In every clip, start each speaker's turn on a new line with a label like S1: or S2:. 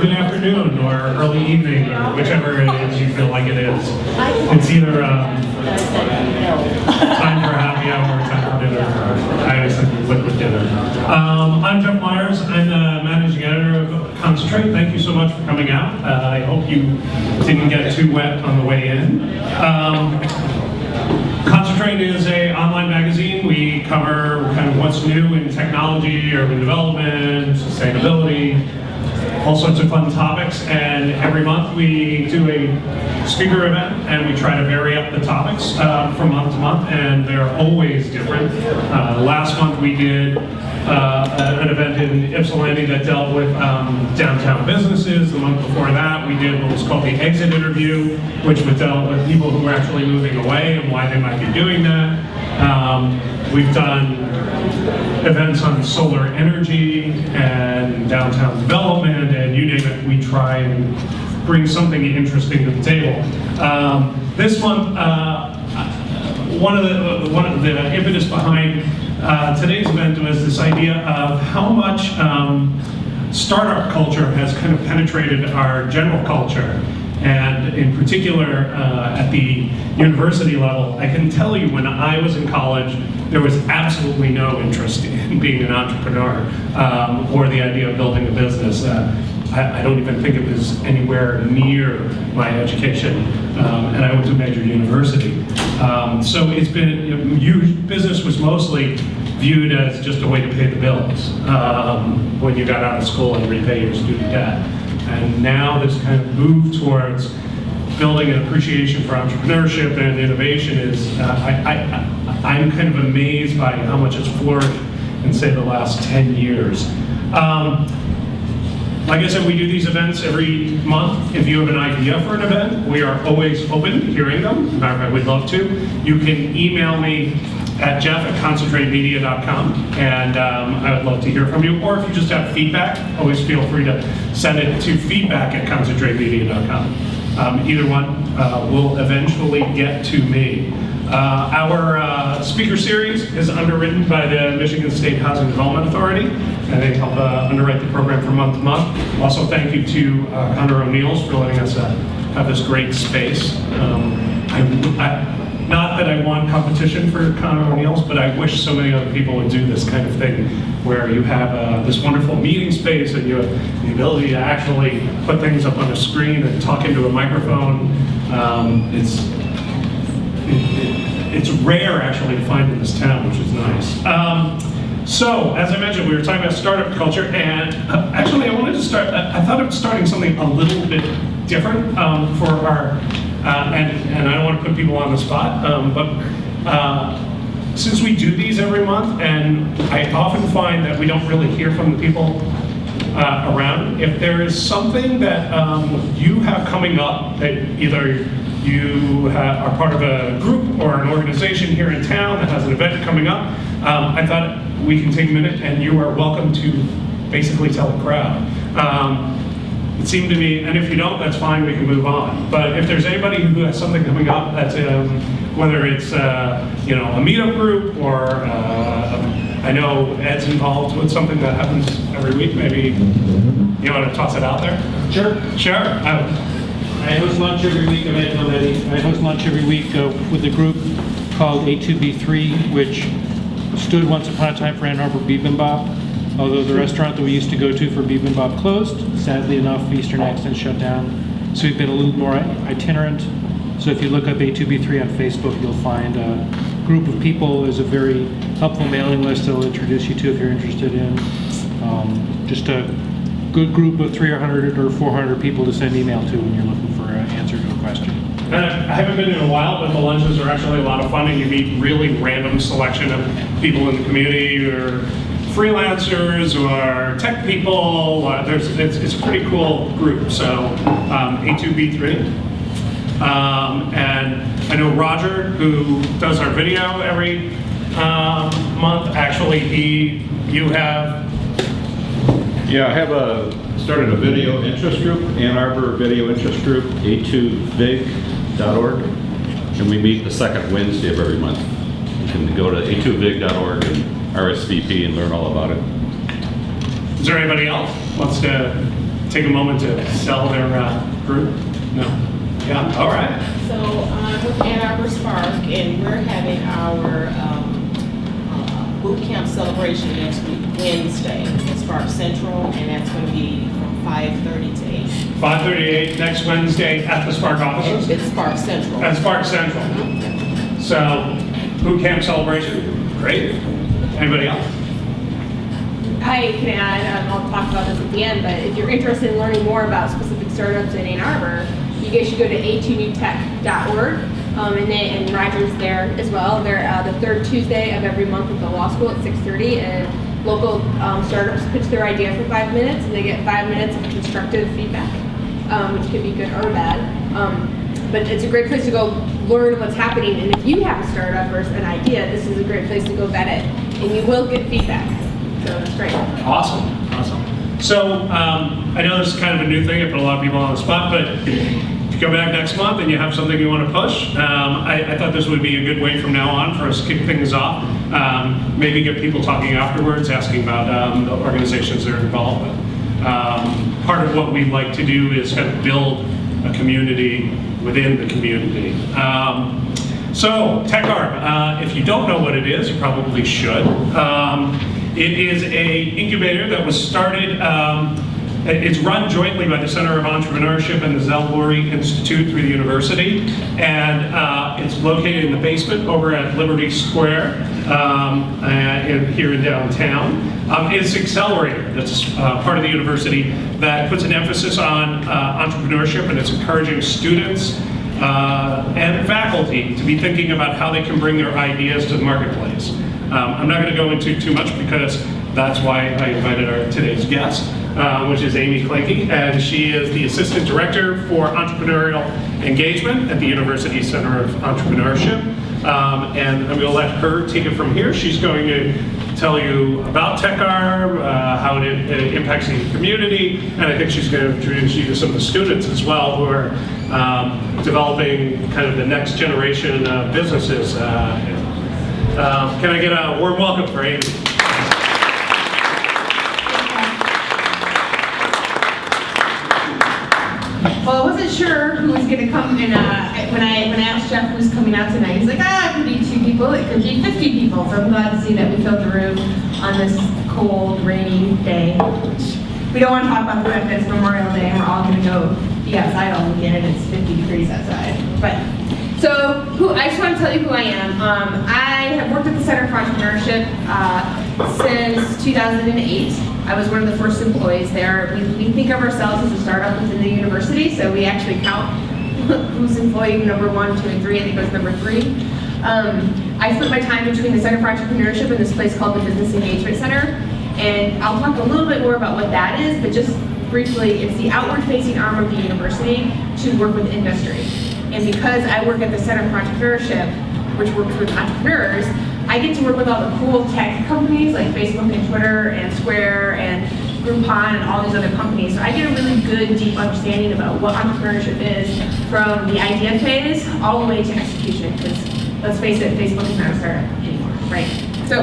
S1: good afternoon, or early evening, or whichever it is you feel like it is. It's either time for happy hour or time for dinner. I always think liquid dinner. I'm Jeff Myers. I'm the managing editor of Concentrate. Thank you so much for coming out. I hope you didn't get too wet on the way in. Concentrate is an online magazine. We cover kind of what's new in technology, urban development, sustainability, all sorts of fun topics. And every month we do a speaker event, and we try to vary up the topics from month to month, and they're always different. Last month we did an event in Ypsilanti that dealt with downtown businesses. The month before that, we did what was called the exit interview, which would deal with people who were actually moving away and why they might be doing that. We've done events on solar energy and downtown development, and you name it, we try and bring something interesting to the table. This month, one of the impetus behind today's event was this idea of how much startup culture has kind of penetrated our general culture. And in particular, at the university level, I can tell you when I was in college, there was absolutely no interest in being an entrepreneur or the idea of building a business. I don't even think it was anywhere near my education, and I went to a major university. So it's been, business was mostly viewed as just a way to pay the bills when you got out of school and repay your student debt. And now this kind of move towards building an appreciation for entrepreneurship and innovation is, I'm kind of amazed by how much it's flourished in, say, the last 10 years. Like I said, we do these events every month. If you have an idea for an event, we are always open to hearing them. I would love to. You can email me at jeff@concentratemedia.com, and I would love to hear from you. Or if you just have feedback, always feel free to send it to feedback@concentratemedia.com. Either one will eventually get to me. Our speaker series is underwritten by the Michigan State Housing Development Authority, and they help underwrite the program from month to month. Also, thank you to Connor O'Neill's for letting us have this great space. Not that I want competition for Connor O'Neill's, but I wish so many other people would do this kind of thing, where you have this wonderful meeting space and you have the ability to actually put things up on a screen and talk into a microphone. It's rare actually to find in this town, which is nice. So, as I mentioned, we were talking about startup culture, and actually I wanted to start, I thought of starting something a little bit different for our, and I don't want to put people on the spot, but since we do these every month, and I often find that we don't really hear from the people around, if there is something that you have coming up that either you are part of a group or an organization here in town that has an event coming up, I thought we can take a minute and you are welcome to basically tell the crowd. It seemed to me, and if you don't, that's fine, we can move on. But if there's anybody who has something coming up, that's whether it's a meetup group or I know Ed's involved with something that happens every week. Maybe you want to toss it out there?
S2: Sure.
S1: Sure.
S2: I host lunch every week. I mentioned already. I host lunch every week with a group called A2B3, which stood once upon a time for Ann Arbor Bibimbap. Although the restaurant that we used to go to for bibimbap closed, sadly enough, Eastern Accent shut down. So we've been a little more itinerant. So if you look up A2B3 on Facebook, you'll find a group of people. There's a very helpful mailing list that will introduce you to if you're interested in. Just a good group of 300 or 400 people to send email to when you're looking for an answer to a question.
S1: I haven't been in a while, but the lunches are actually a lot of fun, and you meet really random selection of people in the community, or freelancers or tech people. It's a pretty cool group. So A2B3. And I know Roger, who does our video every month. Actually, you have.
S3: Yeah, I have started a video interest group, Ann Arbor Video Interest Group, a2vig.org, and we meet the second Wednesday of every month. You can go to a2vig.org and RSVP and learn all about it.
S1: Is there anybody else wants to take a moment to sell their group? No? Yeah, all right.
S4: So I'm with Ann Arbor SPARK, and we're having our boot camp celebration next week, Wednesday, at SPARK Central, and that's going to be from 5:30 to 8.
S1: 5:30 to 8 next Wednesday at the Spark offices?
S4: It's SPARK Central.
S1: At Spark Central. So, boot camp celebration, great. Anybody else?
S5: I can add, I'll talk about this at the end, but if you're interested in learning more about specific startups in Ann Arbor, you guys should go to a2newtech.org, and Roger's there as well. They're the third Tuesday of every month at the law school at 6:30, and local startups pitch their idea for 5 minutes, and they get 5 minutes of constructive feedback, which could be good or bad. But it's a great place to go learn what's happening, and if you have a startup or an idea, this is a great place to go vet it, and you will get feedback. So that's great.
S1: Awesome, awesome. So, I know this is kind of a new thing, I put a lot of people on the spot, but if you come back next month and you have something you want to push, I thought this would be a good way from now on for us to kick things off. Maybe get people talking afterwards, asking about the organizations they're involved with. Part of what we like to do is kind of build a community within the community. So, TechArb, if you don't know what it is, you probably should. It is a incubator that was started, it's run jointly by the Center of Entrepreneurship and the Zell-Lurie Institute through the university, and it's located in the basement over at Liberty Square here in downtown. It's Accelerator, that's part of the university that puts an emphasis on entrepreneurship, and it's encouraging students and faculty to be thinking about how they can bring their ideas to the marketplace. I'm not going to go into too much because that's why I invited our today's guest, which is Amy Clanky, and she is the Assistant Director for Entrepreneurial Engagement at the University Center of Entrepreneurship. And I'm going to let her take it from here. She's going to tell you about TechArb, how it impacts the community, and I think she's going to introduce you to some of the students as well who are developing kind of the next generation of businesses. Can I get a warm welcome for Amy?
S6: Well, I wasn't sure who was going to come, and when I asked Jeff who's coming out tonight, he's like, it could be 2 people, it could be 50 people. So I'm glad to see that we filled the room on this cold, rainy day. We don't want to talk about the fact that it's Memorial Day and we're all going to go be outside all weekend and it's 50 degrees outside. But so I just want to tell you who I am. I have worked at the Center for Entrepreneurship since 2008. I was one of the first employees there. We think of ourselves as a startup within the university, so we actually count who's employee number 1, 2, and 3. I think it was number 3. I split my time between the Center for Entrepreneurship and this place called the Business Engagement Center, and I'll talk a little bit more about what that is, but just briefly, it's the outward-facing arm of the university to work with industry. And because I work at the Center for Entrepreneurship, which works with entrepreneurs, I get to work with all the cool tech companies like Facebook and Twitter and Square and Groupon and all these other companies. So I get a really good, deep understanding about what entrepreneurship is from the idea phase all the way to execution. Because let's face it, Facebook is not a startup anymore, right? So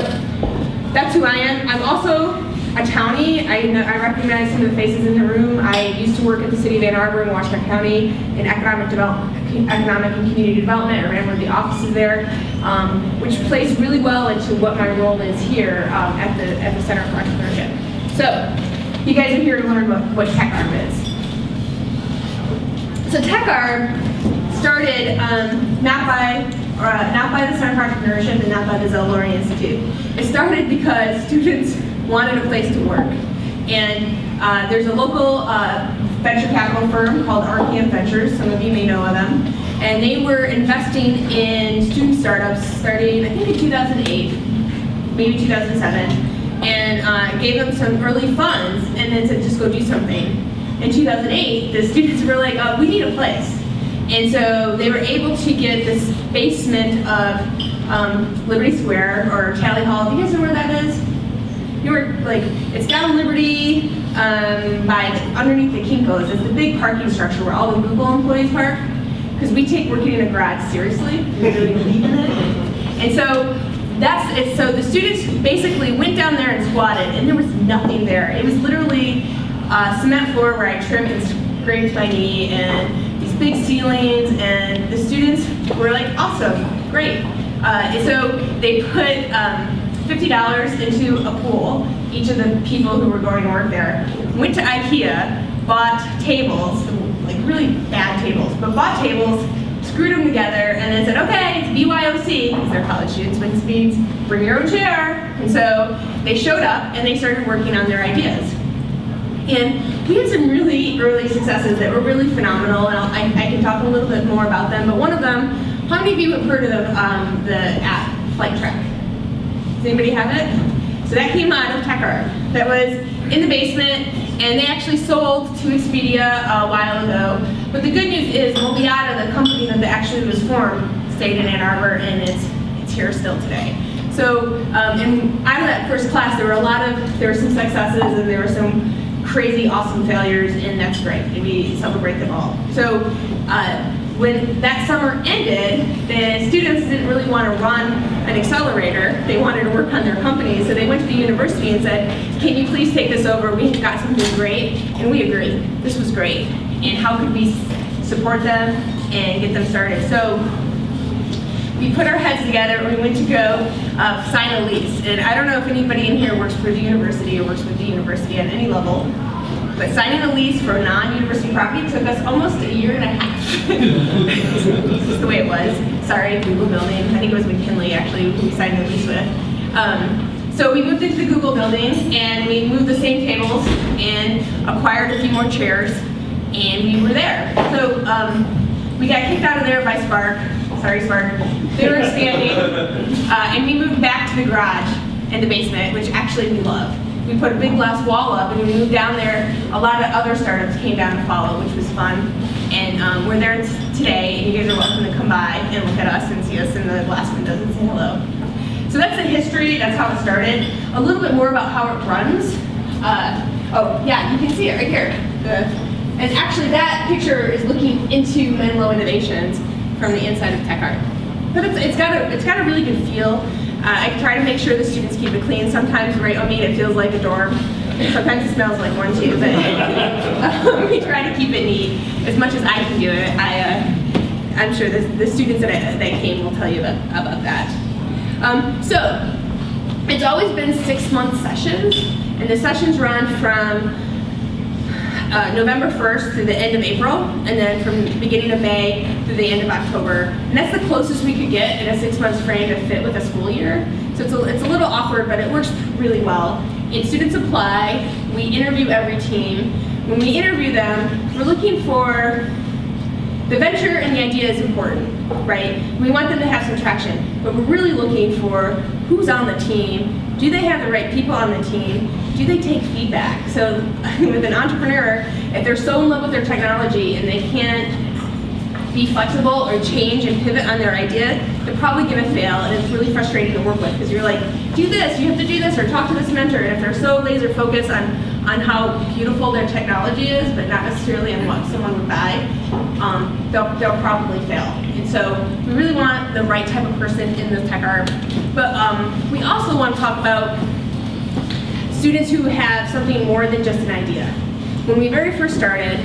S6: that's who I am. I'm also a townie. I recognize some of the faces in the room. I used to work at the city of Ann Arbor in Washington County in economic and community development. I ran one of the offices there, which plays really well into what my role is here at the Center for Entrepreneurship. So, you guys are here to learn what TechArb is. So TechArb started not by the Center for Entrepreneurship and not by the Zell-Lurie Institute. It started because students wanted a place to work. And there's a local venture capital firm called RPM Ventures, some of you may know of them, and they were investing in student startups starting, I think in 2008, maybe 2007, and gave them some early funds and then said, just go do something. In 2008, the students were like, we need a place. And so they were able to get this basement of Liberty Square, or Tally Hall. Do you guys know where that is? It's down Liberty by underneath the Kinko's. It's the big parking structure where all the Google employees park. Because we take working in a garage seriously. We really believe in it. And so that's it. So the students basically went down there and squatted, and there was nothing there. It was literally cement floor where I trimmed and scraped my knee, and these big ceilings, and the students were like, awesome, great. And so they put $50 into a pool, each of the people who were going to work there, went to IKEA, bought tables, like really bad tables, but bought tables, screwed them together, and then said, okay, it's BYOC, because they're college students, which means bring your own chair. And so they showed up and they started working on their ideas. And we had some really early successes that were really phenomenal, and I can talk a little bit more about them, but one of them, how many of you have heard of the app, Flight Track? Does anybody have it? So that came out of TechArb. That was in the basement, and they actually sold to Expedia a while ago. But the good news is, Mobiata, the company that actually was formed, stayed in Ann Arbor, and it's here still today. So, and out of that first class, there were some successes, and there were some crazy, awesome failures, and that's great, and we celebrate them all. So, when that summer ended, the students didn't really want to run an accelerator. They wanted to work on their company, so they went to the university and said, can you please take this over? We've got something great, and we agreed. This was great, and how could we support them and get them started? So we put our heads together, and we went to go sign a lease. And I don't know if anybody in here works for the university or works with the university at any level, but signing a lease for a non-university property took us almost a year and a half. This is the way it was. Sorry, Google building. I think it was McKinley, actually, who we signed the lease with. So we moved into the Google building, and we moved the same tables and acquired a few more chairs, and we were there. So we got kicked out of there by Spark. Sorry, Spark. They were expanding, and we moved back to the garage and the basement, which actually we love. We put a big glass wall up, and we moved down there. A lot of other startups came down to follow, which was fun. And we're there today, and you guys are welcome to come by and look at us and see us in the glass windows and say hello. So that's the history, that's how it started. A little bit more about how it runs. Oh, yeah, you can see it right here. And actually that picture is looking into Menlo Innovations from the inside of TechArb. But it's got a really good feel. I try to make sure the students keep it clean. Sometimes right on me it feels like a dorm. Sometimes it smells like one too, but we try to keep it neat as much as I can do it. I'm sure the students that came will tell you about that. So it's always been 6-month sessions, and the sessions run from November 1st through the end of April, and then from the beginning of May through the end of October. And that's the closest we could get in a 6-month frame to fit with a school year. So it's a little awkward, but it works really well. And students apply, we interview every team. When we interview them, we're looking for, the venture and the idea is important, right? We want them to have some traction, but we're really looking for who's on the team. Do they have the right people on the team? Do they take feedback? So with an entrepreneur, if they're so in love with their technology and they can't be flexible or change and pivot on their idea, they're probably gonna fail, and it's really frustrating to work with, because you're like, do this, you have to do this, or talk to this mentor, and if they're so laser focused on how beautiful their technology is, but not necessarily on what someone would buy, they'll probably fail. And so we really want the right type of person in the TechArb. But we also want to talk about students who have something more than just an idea. When we very first started,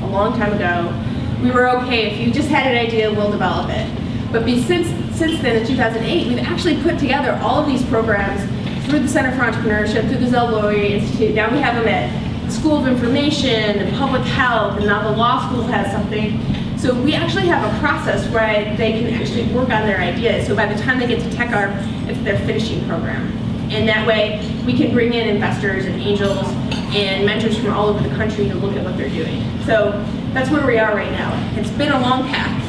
S6: a long time ago, we were okay, if you just had an idea, we'll develop it. But since then, in 2008, we've actually put together all of these programs through the Center for Entrepreneurship, through the Zell Lawyer Institute. Now we have them at School of Information and Public Health, and now the law school has something. So we actually have a process where they can actually work on their ideas. So by the time they get to TechArb, it's their finishing program. And that way, we can bring in investors and angels and mentors from all over the country to look at what they're doing. So that's where we are right now. It's been a long path.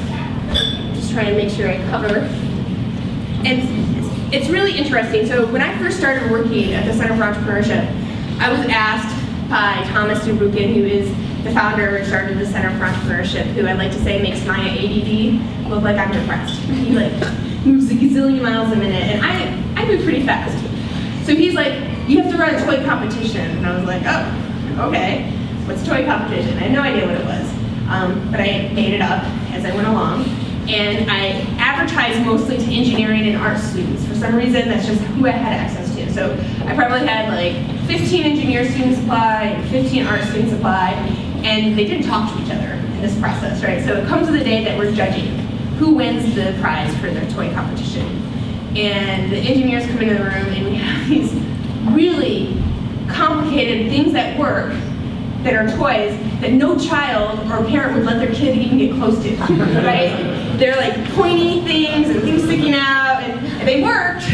S6: Just trying to make sure I cover. And it's really interesting. So when I first started working at the Center for Entrepreneurship, I was asked by Thomas Dubukin, who is the founder and started the Center for Entrepreneurship, who I'd like to say makes my ADD look like I'm depressed. He like moves a gazillion miles a minute, and I move pretty fast. So he's like, you have to run a toy competition. And I was like, oh, okay. What's toy competition? I had no idea what it was. But I made it up as I went along. And I advertised mostly to engineering and art students. For some reason, that's just who I had access to. So I probably had like 15 engineer students apply and 15 art students apply, and they didn't talk to each other in this process, right? So it comes to the day that we're judging who wins the prize for their toy competition. And the engineers come into the room and we have these really complicated things that work that are toys that no child or parent would let their kid even get close to, right? They're like pointy things and things sticking out, and they worked,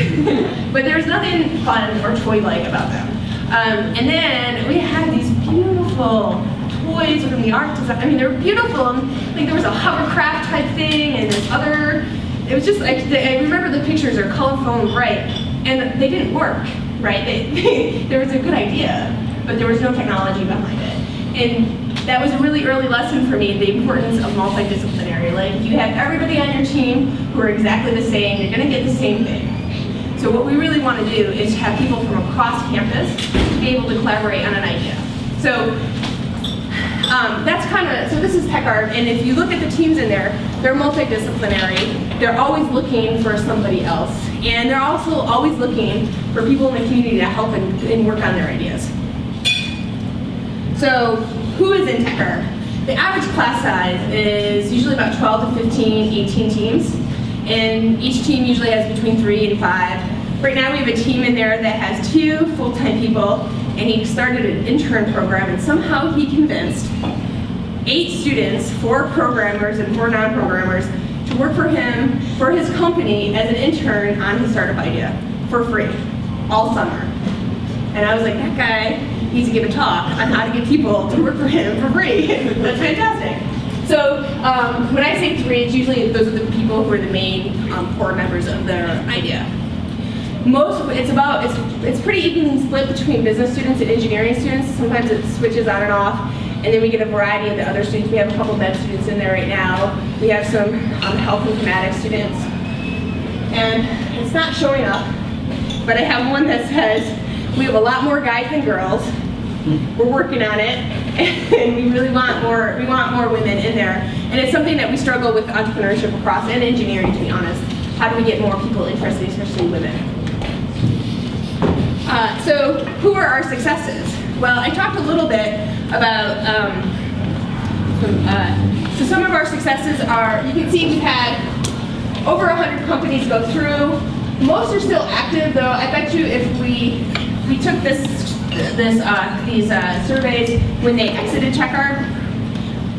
S6: but there was nothing fun or toy-like about them. And then we had these beautiful toys from the art design. I mean, they were beautiful. Like there was a hovercraft type thing, and this other. It was just like I remember the pictures are colorful and bright, and they didn't work, right? There was a good idea, but there was no technology behind it. And that was a really early lesson for me, the importance of multidisciplinary. Like, you have everybody on your team who are exactly the same, you're gonna get the same thing. So what we really want to do is have people from across campus be able to collaborate on an idea. So that's so this is TechArb, and if you look at the teams in there, they're multidisciplinary. They're always looking for somebody else. And they're also always looking for people in the community to help and work on their ideas. So who is in TechArb? The average class size is usually about 12 to 15, 18 teams. And each team usually has between 3 and 5. Right now we have a team in there that has 2 full-time people, and he started an intern program, and somehow he convinced 8 students, 4 programmers and 4 non-programmers, to work for him, for his company, as an intern on his startup idea, for free, all summer. And I was like, that guy needs to give a talk on how to get people to work for him for free. That's fantastic. So when I say 3, it's usually those are the people who are the main core members of their idea. It's pretty evenly split between business students and engineering students. Sometimes it switches on and off, and then we get a variety of the other students. We have a couple med students in there right now. We have some health informatics students, and it's not showing up, but I have one that says we have a lot more guys than girls. We're working on it, and we really want more. We want more women in there, and it's something that we struggle with entrepreneurship across and engineering, to be honest. How do we get more people interested, especially women? So who are our successes? Well, I talked a little bit about, so some of our successes are, you can see we've had over 100 companies go through. Most are still active, though. I bet you if we took these surveys when they exited TechArb,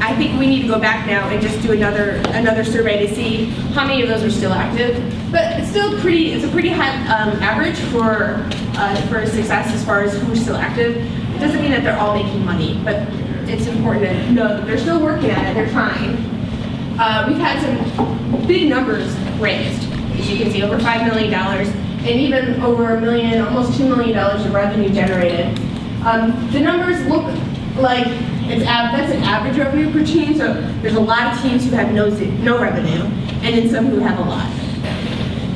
S6: I think we need to go back now and just do another survey to see how many of those are still active. But it's still it's a pretty high average for success as far as who's still active. It doesn't mean that they're all making money, but it's important to know that they're still working at it, they're trying. We've had some big numbers raised, as you can see, over $5 million, and even over $1 million, almost $2 million of revenue generated. The numbers look like that's an average revenue per team, so there's a lot of teams who have no revenue, and then some who have a lot.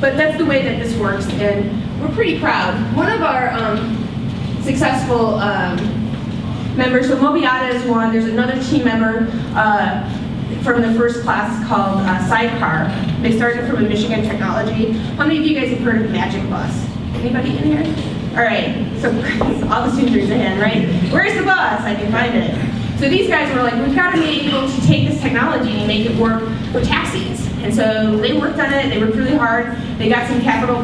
S6: But that's the way that this works, and we're pretty proud. One of our successful members, so Mobiata is one, there's another team member from the first class called Sidecar. They started from a Michigan Technology. How many of you guys have heard of Magic Bus? Anybody in here? All right, so all the students raise their hand, right? Where's the bus? I can find it. So these guys were like, we've got to be able to take this technology and make it work for taxis. And so they worked on it, they worked really hard. They got some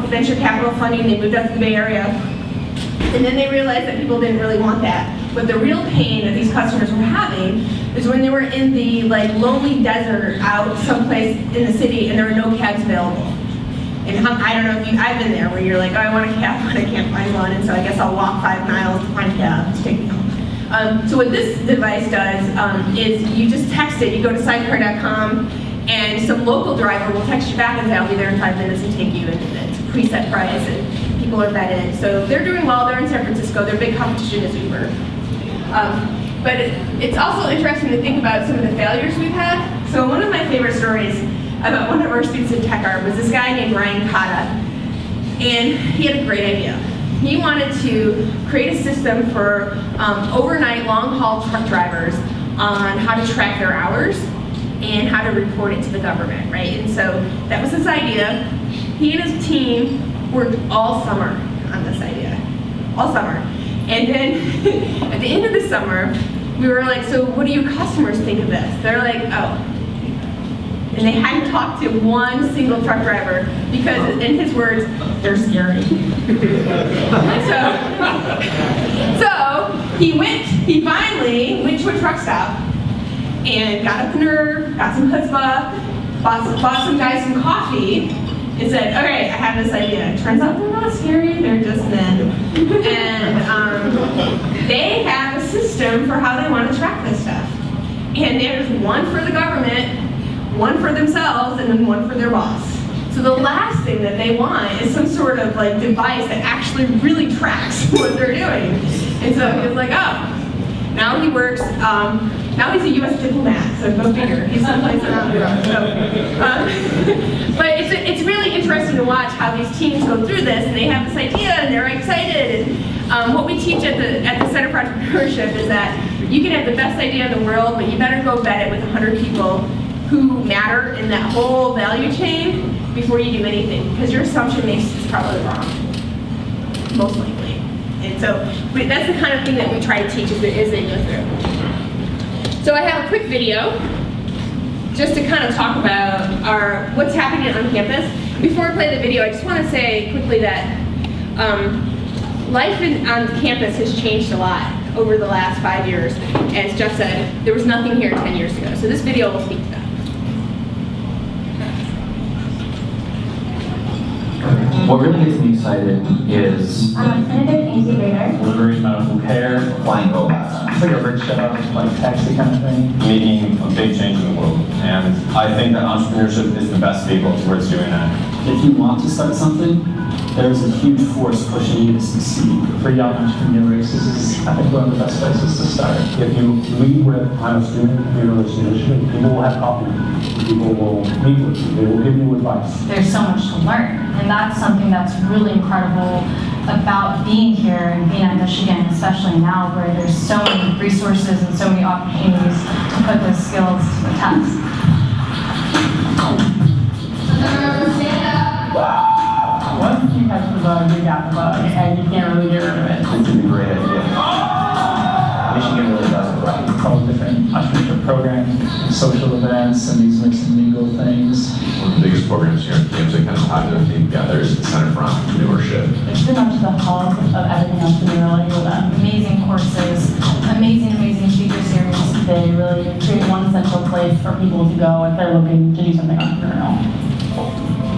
S6: venture capital funding, they moved up to the Bay Area. And then they realized that people didn't really want that. But the real pain that these customers were having is when they were in the lonely desert out someplace in the city and there were no cabs available. And I don't know if I've been there where you're like, oh, I want a cab, but I can't find one, and so I guess I'll walk 5 miles to find a cab to take me home. So what this device does is you just text it. You go to sidecar.com, and some local driver will text you back and say, I'll be there in 5 minutes and take you, and it's a preset price, and people are vetted. So they're doing well. They're in San Francisco. Their big competition is Uber. But it's also interesting to think about some of the failures we've had. So one of my favorite stories about one of our students in TechArb was this guy named Ryan Cotta, and he had a great idea. He wanted to create a system for overnight long-haul truck drivers on how to track their hours and how to report it to the government, right? And so that was his idea. He and his team worked all summer on this idea. all summer. And then at the end of the summer, we were like, so what do your customers think of this? They're like, oh. And they hadn't talked to one single truck driver because, in his words, they're scary. So he finally went to a truck stop and got up the nerve, got some chutzpah, bought some guys some coffee, and said, okay, I have this idea. Turns out they're not scary, they're just men. And they have a system for how they want to track this stuff. And there's one for the government, one for themselves, and then one for their boss. So the last thing that they want is some sort of like device that actually really tracks what they're doing. And so he was like, oh, now he works, now he's a U.S. diplomat, so go figure. He's someplace around the world. So, but it's really interesting to watch how these teams go through this, and they have this idea, and they're excited. And what we teach at the Center for Entrepreneurship is that you can have the best idea in the world, but you better go vet it with 100 people who matter in that whole value chain before you do anything, because your assumption base is probably wrong, most likely. And so that's the kind of thing that we try to teach as they go through. So I have a quick video just to kind of talk about what's happening on campus. Before I play the video, I just want to say quickly that life on campus has changed a lot over the last 5 years. As Jeff said, there was nothing here 10 years ago. So this video will speak to that.
S7: What really gets me excited is
S8: incubator,
S7: delivering medical care, flying robots. It's like a rickshaw, like taxi kind of thing. Making a big change in the world. And I think that entrepreneurship is the best vehicle towards doing that. If you want to start something, there's a huge force pushing you to succeed. For young entrepreneurs, this is, I think, one of the best places to start.
S9: If you lead with I'm a student, you're a student, people will have coffee. People will meet with you. They will give you advice.
S8: there's so much to learn. And that's something that's really incredible about being here and being at Michigan, especially now where there's so many resources and so many opportunities to put those skills to the test.
S10: Once you catch the bug, you got the bug, and you can't really get rid of it.
S7: This is a great idea. Michigan really does it right.
S9: All different entrepreneurship programs, social events, and these mixed and mingled things.
S11: One of the biggest programs here at campus that kind of ties everything together is the Center for Entrepreneurship.
S8: It's pretty much the hub of everything entrepreneurial. You'll have amazing courses, amazing speaker series. They really create one central place for people to go if they're looking to do something entrepreneurial.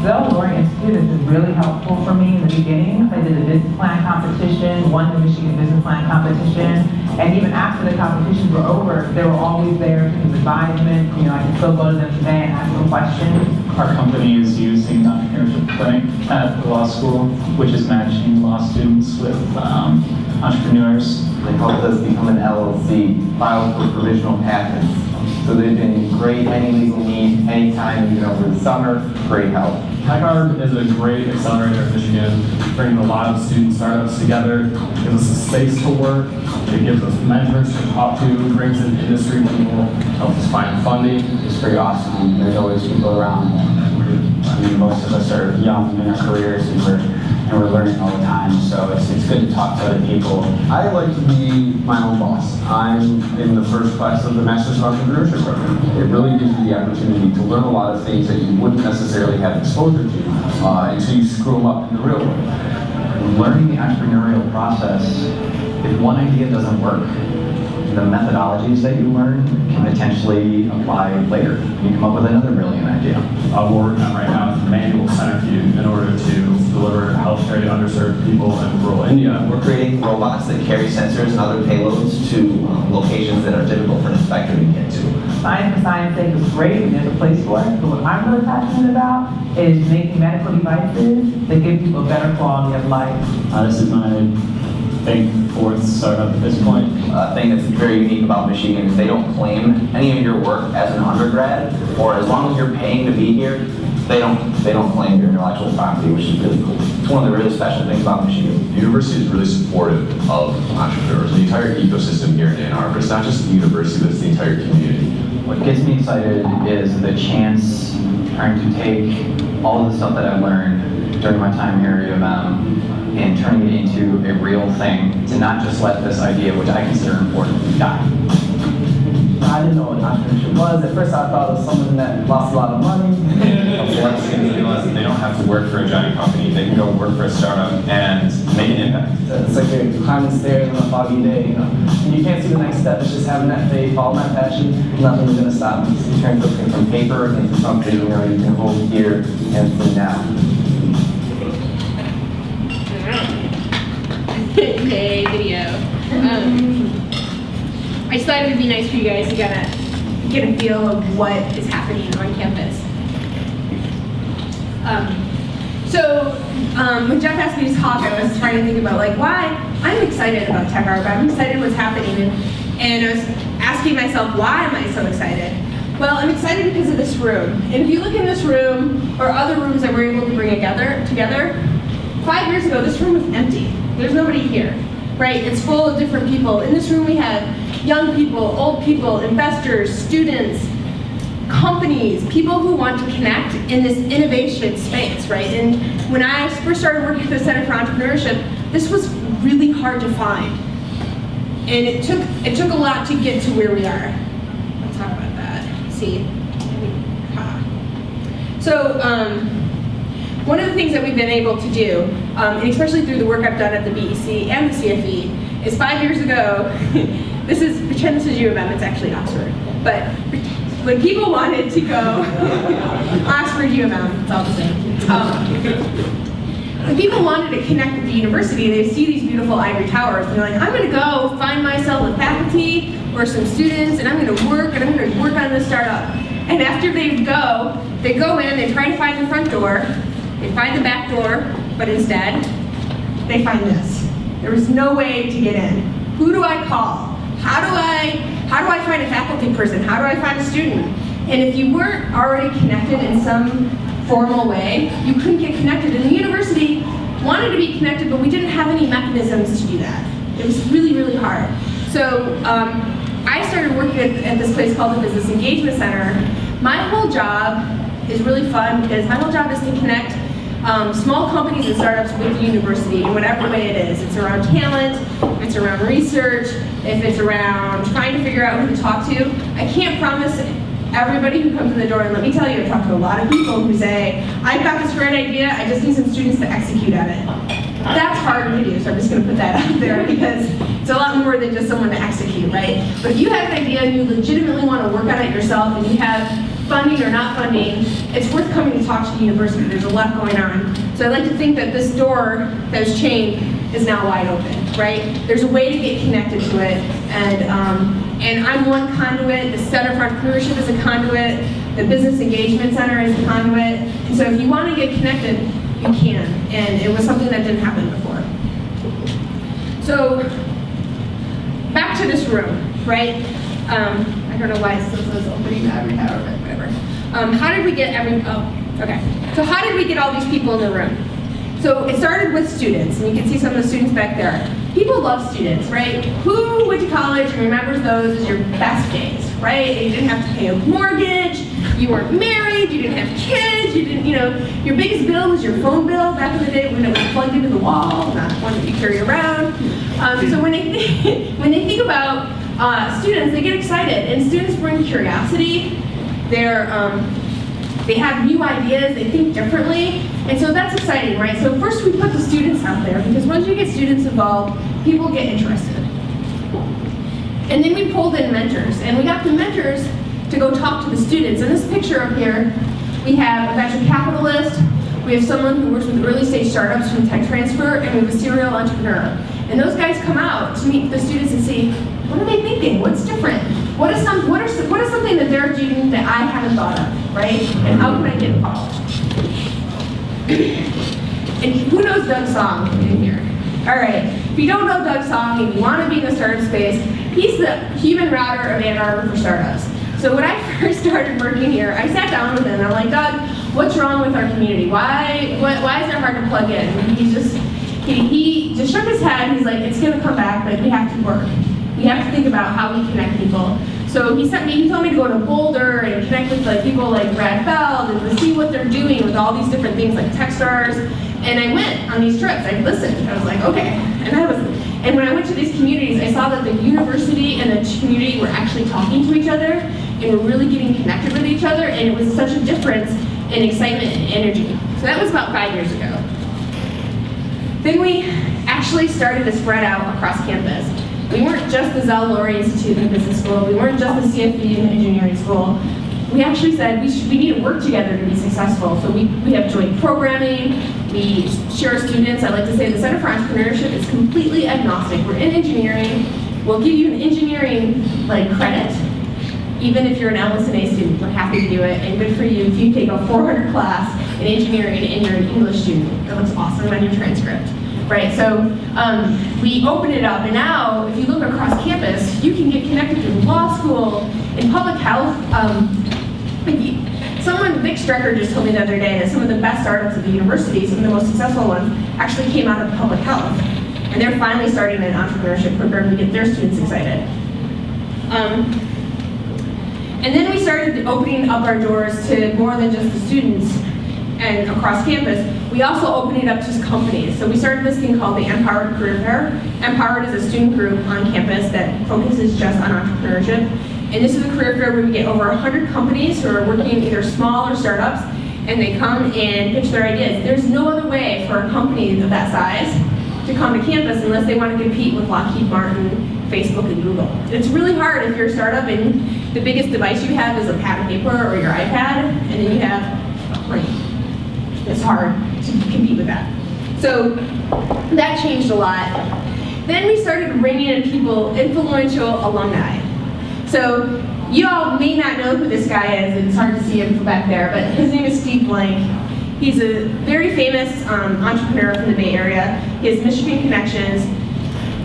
S10: The Illinois Institute is really helpful for me in the beginning. I did a business plan competition, won the Michigan business plan competition, and even after the competitions were over, they were always there to give advisement. You know, I can still go to them today and ask them questions.
S9: Our company is using the entrepreneurship clinic at the law school, which is matching law students with entrepreneurs.
S7: They helped us become an LLC, filed for provisional patents. So they've been great, any legal need, anytime, even over the summer, great help.
S9: TechArb is a great accelerator in Michigan, bringing a lot of student startups together, gives us a space to work, it gives us mentors to talk to, brings in industry people, helps us find funding.
S7: It's pretty awesome. There's always people around. I mean, most of us are young in our careers and we're learning all the time, so it's good to talk to other people. I like to be my own boss. I'm in the first class of the Masters of Entrepreneurship program. It really gives you the opportunity to learn a lot of things that you wouldn't necessarily have exposure to until you screw them up in the real world.
S12: Learning the entrepreneurial process, if one idea doesn't work, the methodologies that you learn can potentially apply later. You come up with another brilliant idea.
S9: What we're working on right now is a manual centrifuge in order to deliver healthcare to underserved people in rural India.
S13: We're creating robots that carry sensors and other payloads to locations that are difficult for an inspector to get to.
S10: Science for science sake is great, and there's a place for it. But what I'm really passionate about is making medical devices that give people a better quality of life.
S9: This is my big fourth startup at this point.
S13: A thing that's very unique about Michigan is they don't claim any of your work as an undergrad, or as long as you're paying to be here, they don't claim your intellectual property, which is really cool. It's one of the really special things about Michigan.
S11: The university is really supportive of entrepreneurs. The entire ecosystem here in Ann Arbor, it's not just the university, but it's the entire community.
S12: What gets me excited is the chance trying to take all of the stuff that I've learned during my time here at U of M and turning it into a real thing, to not just let this idea, which I consider important, die.
S14: I didn't know what entrepreneurship was. At first I thought it was someone that lost a lot of money.
S9: Once they realize that they don't have to work for a giant company, they can go work for a startup and make an impact.
S14: It's like you're climbing stairs on a foggy day, And you can't see the next step. It's just having that faith, following that passion, nothing's gonna stop me.
S13: You turn something from paper into something, you can hold here and from now.
S5: Yay, video. I just thought it would be nice for you guys to get a feel of what is happening on campus. When Jeff asked me to talk, I was trying to think about why I'm excited about TechArb. I'm excited what's happening, and I was asking myself, why am I so excited? Well, I'm excited because of this room. And if you look in this room or other rooms that we're able to bring together, 5 years ago, this room was empty. There's nobody here, right? It's full of different people. In this room, we have young people, old people, investors, students, companies, people who want to connect in this innovation space, right? And when I first started working at the Center for Entrepreneurship, this was really hard to find. And it took a lot to get to where we are. Let's talk about that. See. So, one of the things that we've been able to do, and especially through the work I've done at the BEC and the CFE, is 5 years ago, pretend this is U of M, it's actually Oxford, but when people wanted to go, Oxford, U of M, it's all the same. When people wanted to connect with the university, they see these beautiful ivory towers, and they're like, I'm gonna go find myself a faculty or some students, and I'm gonna work on this startup. And after they go in, they try to find the front door, they find the back door, but instead, they find this. There was no way to get in. Who do I call? How do I find a faculty person? How do I find a student? And if you weren't already connected in some formal way, you couldn't get connected. And the university wanted to be connected, but we didn't have any mechanisms to do that. It was really, really hard. So I started working at this place called the Business Engagement Center. My whole job is really fun because my whole job is to connect small companies and startups with the university in whatever way it is. It's around talent, if it's around research, if it's around trying to figure out who to talk to. I can't promise everybody who comes in the door, and let me tell you, I've talked to a lot of people who say, I've got this great idea, I just need some students to execute at it. That's hard to do, so I'm just going to put that out there because it's a lot more than just someone to execute, right? But if you have an idea and you legitimately want to work on it yourself and you have funding or not funding, it's worth coming to talk to the university. There's a lot going on. So I like to think that this door that was chained is now wide open, right? There's a way to get connected to it, and I'm one conduit. The Center for Entrepreneurship is a conduit. The Business Engagement Center is a conduit. And so if you want to get connected, you can. And it was something that didn't happen before. So back to this room, right? I don't know why it still says opening every hour, but whatever. How did we get So how did we get all these people in the room? So it started with students, and you can see some of the students back there. People love students, right? Who went to college and remembers those as your best days, right? You didn't have to pay a mortgage, you weren't married, you didn't have kids, you didn't, your biggest bill was your phone bill back in the day when it was plugged into the wall, not one that you carry around. So when they think about students, they get excited, and students bring curiosity. They have new ideas, they think differently, and so that's exciting, right? So first we put the students out there, because once you get students involved, people get interested. And then we pulled in mentors, and we got the mentors to go talk to the students. In this picture up here, we have a venture capitalist, we have someone who works with early stage startups from tech transfer, and we have a serial entrepreneur. And those guys come out to meet the students and see, what are they thinking? What's different? What is something that they're doing that I haven't thought of, right? And how can I get involved? And who knows Doug Song in here? All right, if you don't know Doug Song and you want to be in the startup space, he's the human router of Ann Arbor for startups. So when I first started working here, I sat down with him and I'm like, Doug, what's wrong with our community? Why is it hard to plug in? And he just shook his head and he's like, it's gonna come back, but we have to work. We have to think about how we connect people. So he told me to go to Boulder and connect with people like Brad Feld and to see what they're doing with all these different things like Techstars.
S6: And I went on these trips. I listened. I was like, okay. And when I went to these communities, I saw that the university and the community were actually talking to each other and were really getting connected with each other, and it was such a difference in excitement and energy. So that was about 5 years ago. Then we actually started to spread out across campus. We weren't just the Zell Laurie Institute and Business School. We weren't just the CFB and Engineering School. We actually said we need to work together to be successful. So we have joint programming. We share students. I like to say the Center for Entrepreneurship is completely agnostic. We're in engineering. We'll give you an engineering credit, even if you're an LS&A student. We're happy to do it, and good for you if you take a 400 class in engineering and you're an English student. That looks awesome on your transcript. Right, so we opened it up, and now if you look across campus, you can get connected to law school, in public health. Vic Strecker just told me the other day that some of the best startups at the university, some of the most successful ones, actually came out of public health. And they're finally starting an entrepreneurship program to get their students excited. And then we started opening up our doors to more than just the students and across campus. We also opened it up to companies. So we started this thing called the Empowered Career Fair. Empowered is a student group on campus that focuses just on entrepreneurship. And this is a career fair where we get over 100 companies who are working either small or startups, and they come and pitch their ideas. There's no other way for a company of that size to come to campus unless they want to compete with Lockheed Martin, Facebook, and Google. It's really hard if you're a startup and the biggest device you have is a pad and paper or your iPad, and then you have a plane. It's hard to compete with that. So that changed a lot. Then we started bringing in people, influential alumni. So you all may not know who this guy is, and it's hard to see him from back there, but his name is Steve Blank. He's a very famous entrepreneur from the Bay Area. He has Michigan connections,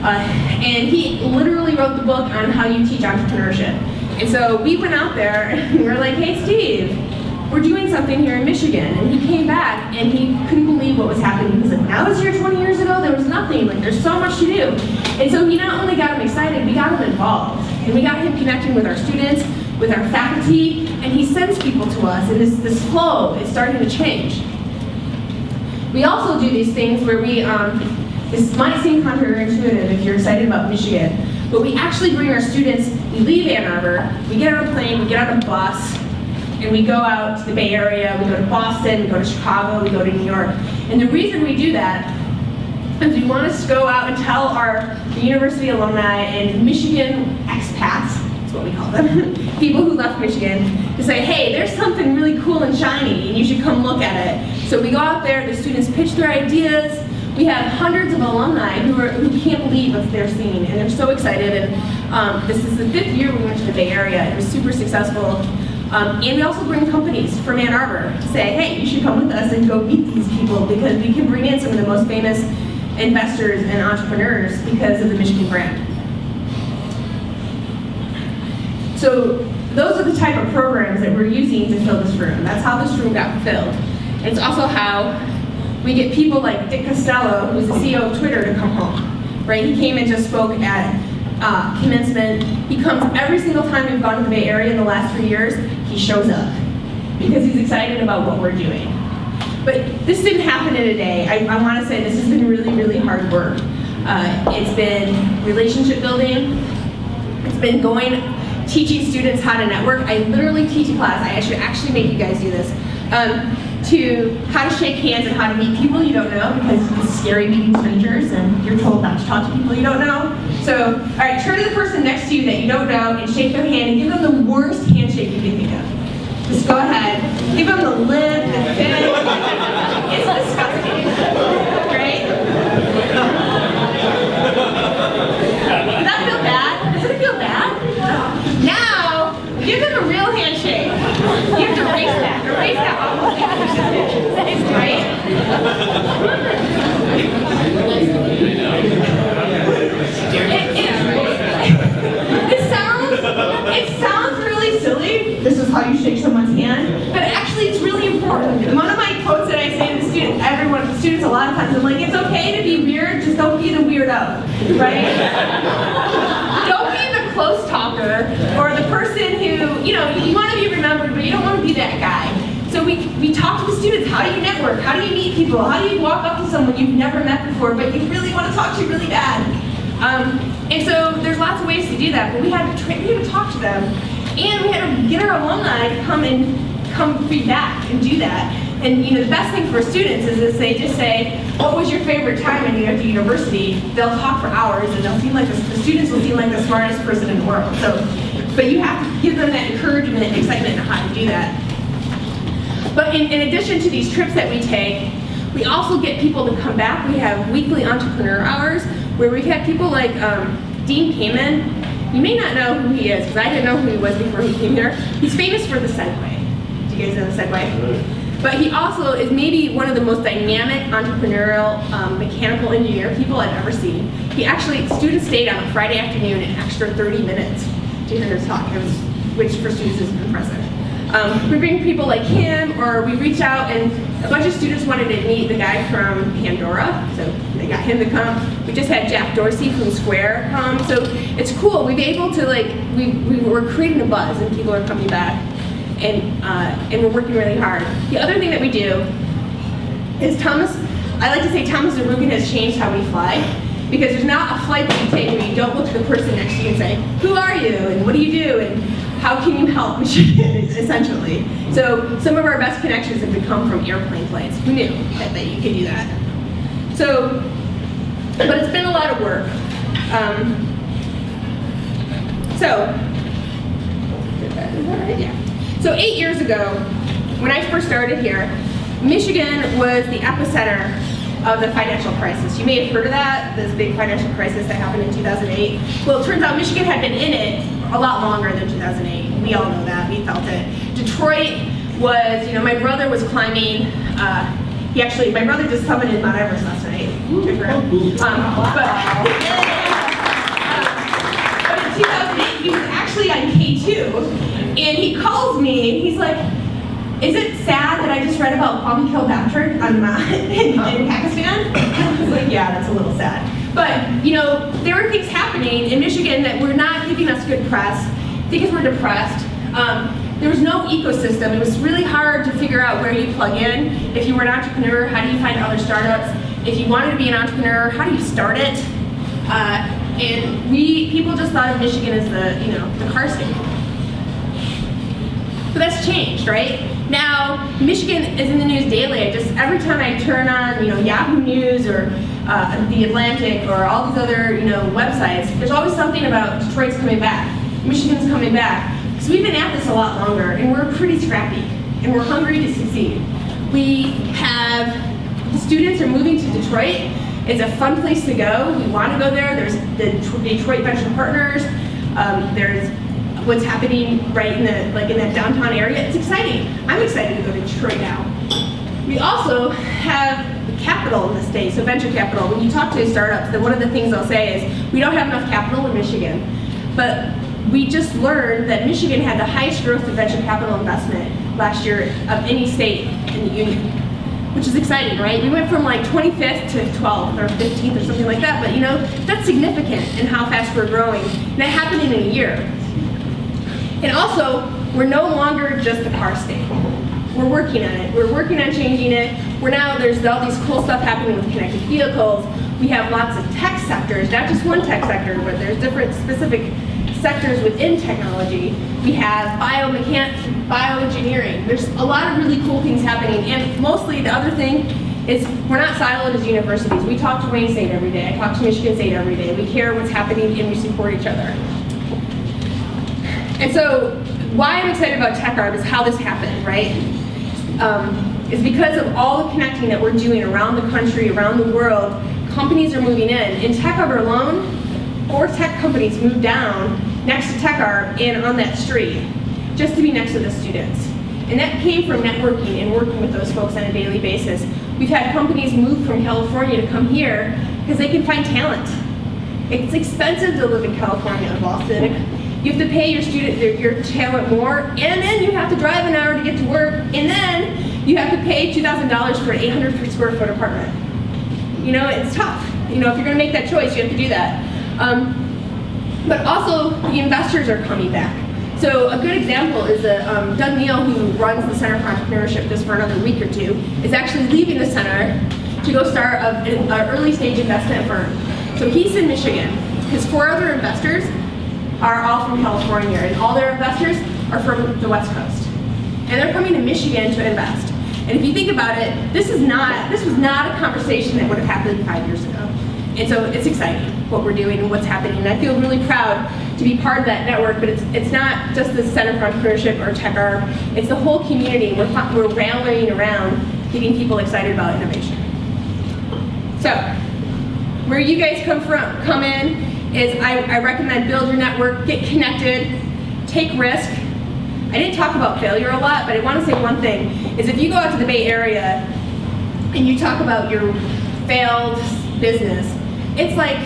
S6: and he literally wrote the book on how you teach entrepreneurship. And so we went out there and we were like, hey Steve, we're doing something here in Michigan. And he came back and he couldn't believe what was happening. He's like, when I was here 20 years ago, there was nothing. There's so much to do. And so he not only got him excited, we got him involved. And we got him connecting with our students, with our faculty, and he sends people to us, and this flow is starting to change. We also do these things where we, this might seem counterintuitive if you're excited about Michigan, but we actually bring our students, we leave Ann Arbor, we get on a plane, we get on a bus, and we go out to the Bay Area, we go to Boston, we go to Chicago, we go to New York. And the reason we do that is we want us to go out and tell the university alumni and Michigan expats, that's what we call them, people who left Michigan, to say, hey, there's something really cool and shiny, and you should come look at it. So we go out there, the students pitch their ideas. We have hundreds of alumni who can't believe what they're seeing, and they're so excited. And this is the 5th year we went to the Bay Area. It was super successful. And we also bring companies from Ann Arbor to say, hey, you should come with us and go meet these people, because we can bring in some of the most famous investors and entrepreneurs because of the Michigan brand. So those are the type of programs that we're using to fill this room. That's how this room got filled. It's also how we get people like Dick Costello, who's the CEO of Twitter, to come home. Right? He came and just spoke at commencement. He comes every single time we've gone to the Bay Area in the last 3 years. He shows up because he's excited about what we're doing. But this didn't happen in a day. I want to say this has been really, really hard work. It's been relationship building. It's been teaching students how to network. I literally teach a class. I should actually make you guys do this. To how to shake hands and how to meet people you don't know, because it's scary meeting strangers and you're told not to talk to people you don't know. So, all right, turn to the person next to you that you don't know and shake their hand and give them the worst handshake you can think of. Just go ahead. Give them the lip, the fin. It's disgusting, right? Does that feel bad? Does it feel bad? Now, give them a real handshake. You have to erase that. Erase that awful thing. Right? It sounds really silly. This is how you shake someone's hand, but actually it's really important. One of my quotes that I say to the students a lot of times, I'm like, it's okay to be weird, just don't be the weirdo, right? Don't be the close talker or the person who, you want to be remembered, but you don't want to be that guy. So we talk to the students, how do you network? How do you meet people? How do you walk up to someone you've never met before, but you really want to talk to really bad? And so there's lots of ways to do that, but we had to talk to them, and we had to get our alumni to come feed back and do that. And the best thing for students is if they just say, what was your favorite time when you went to university? They'll talk for hours, and they'll seem like the students will seem like the smartest person in the world. So, but you have to give them that encouragement and excitement on how to do that. But in addition to these trips that we take, we also get people to come back. We have weekly entrepreneur hours where we've had people like Dean Kamen. You may not know who he is, because I didn't know who he was before he came here. He's famous for the Segway. Do you guys know the Segway? But he also is maybe one of the most dynamic entrepreneurial mechanical engineer people I've ever seen. Students stayed on a Friday afternoon an extra 30 minutes to hear his talk, which for students is impressive. We bring people like him, or we reach out, and a bunch of students wanted to meet the guy from Pandora, so they got him to come. We just had Jack Dorsey from Square come, so it's cool. We've been able to we're creating a buzz, and people are coming back, and we're working really hard. The other thing that we do is I like to say Thomas Zurbuchen has changed how we fly, because there's not a flight that you take where you don't look at the person next to you and say, who are you, and what do you do, and how can you help Michigan, essentially. So some of our best connections have become from airplane flights. Who knew that you could do that? So, but it's been a lot of work. So 8 years ago, when I first started here, Michigan was the epicenter of the financial crisis. You may have heard of that, this big financial crisis that happened in 2008. Well, it turns out Michigan had been in it a lot longer than 2008. We all know that, we felt it. Detroit was, my brother was climbing, my brother just summited Mount Everest last night. Good for him. But in 2008, he was actually on K2, and he calls me, and he's like, is it sad that I just read about Kwame Kilpatrick in Pakistan? I was like, yeah, that's a little sad. But, there were things happening in Michigan that were not giving us good press. Things were depressed. There was no ecosystem. It was really hard to figure out where you plug in. If you were an entrepreneur, how do you find other startups? If you wanted to be an entrepreneur, how do you start it? And people just thought of Michigan as the car state. But that's changed, right? Now, Michigan is in the news daily. Every time I turn on, Yahoo News or The Atlantic or all these other, websites, there's always something about Detroit's coming back, Michigan's coming back. So we've been at this a lot longer, and we're pretty scrappy, and we're hungry to succeed. The students are moving to Detroit. It's a fun place to go. We want to go there. There's the Detroit Venture Partners. There's what's happening right in that downtown area. It's exciting. I'm excited to go to Detroit now. We also have capital in the state, so venture capital. When you talk to startups, one of the things they'll say is, we don't have enough capital in Michigan. But we just learned that Michigan had the highest growth of venture capital investment last year of any state in the union, which is exciting, right? We went from 25th to 12th or 15th or something like that, but that's significant in how fast we're growing. And that happened in a year. And also, we're no longer just a car state. We're working on it. We're working on changing it. There's all these cool stuff happening with connected vehicles. We have lots of tech sectors, not just one tech sector, but there's different specific sectors within technology. We have bioengineering. There's a lot of really cool things happening. And mostly the other thing is we're not siloed as universities. We talk to Wayne State every day. I talk to Michigan State every day. We care what's happening and we support each other. And so why I'm excited about TechArb is how this happened, right? Is because of all the connecting that we're doing around the country, around the world. Companies are moving in. In TechArb alone, 4 tech companies moved down next to TechArb and on that street, just to be next to the students. And that came from networking and working with those folks on a daily basis. We've had companies move from California to come here because they can find talent. It's expensive to live in California and Boston. You have to pay your talent more, and then you have to drive an hour to get to work, and then you have to pay $2,000 for an 800 square foot apartment. It's tough. If you're going to make that choice, you have to do that. But also, the investors are coming back.
S5: So a good example is that Doug Neal, who runs the Center for Entrepreneurship just for another week or two, is actually leaving the center to go start an early stage investment firm. So he's in Michigan. His 4 other investors are all from California, and all their investors are from the West Coast. And they're coming to Michigan to invest. And if you think about it, this was not a conversation that would have happened 5 years ago. And so it's exciting what we're doing and what's happening. And I feel really proud to be part of that network, but it's not just the Center for Entrepreneurship or TechArb, it's the whole community. We're rallying around getting people excited about innovation. So, where you guys come in is I recommend build your network, get connected, take risk. I didn't talk about failure a lot, but I want to say one thing, is if you go out to the Bay Area and you talk about your failed business, it's like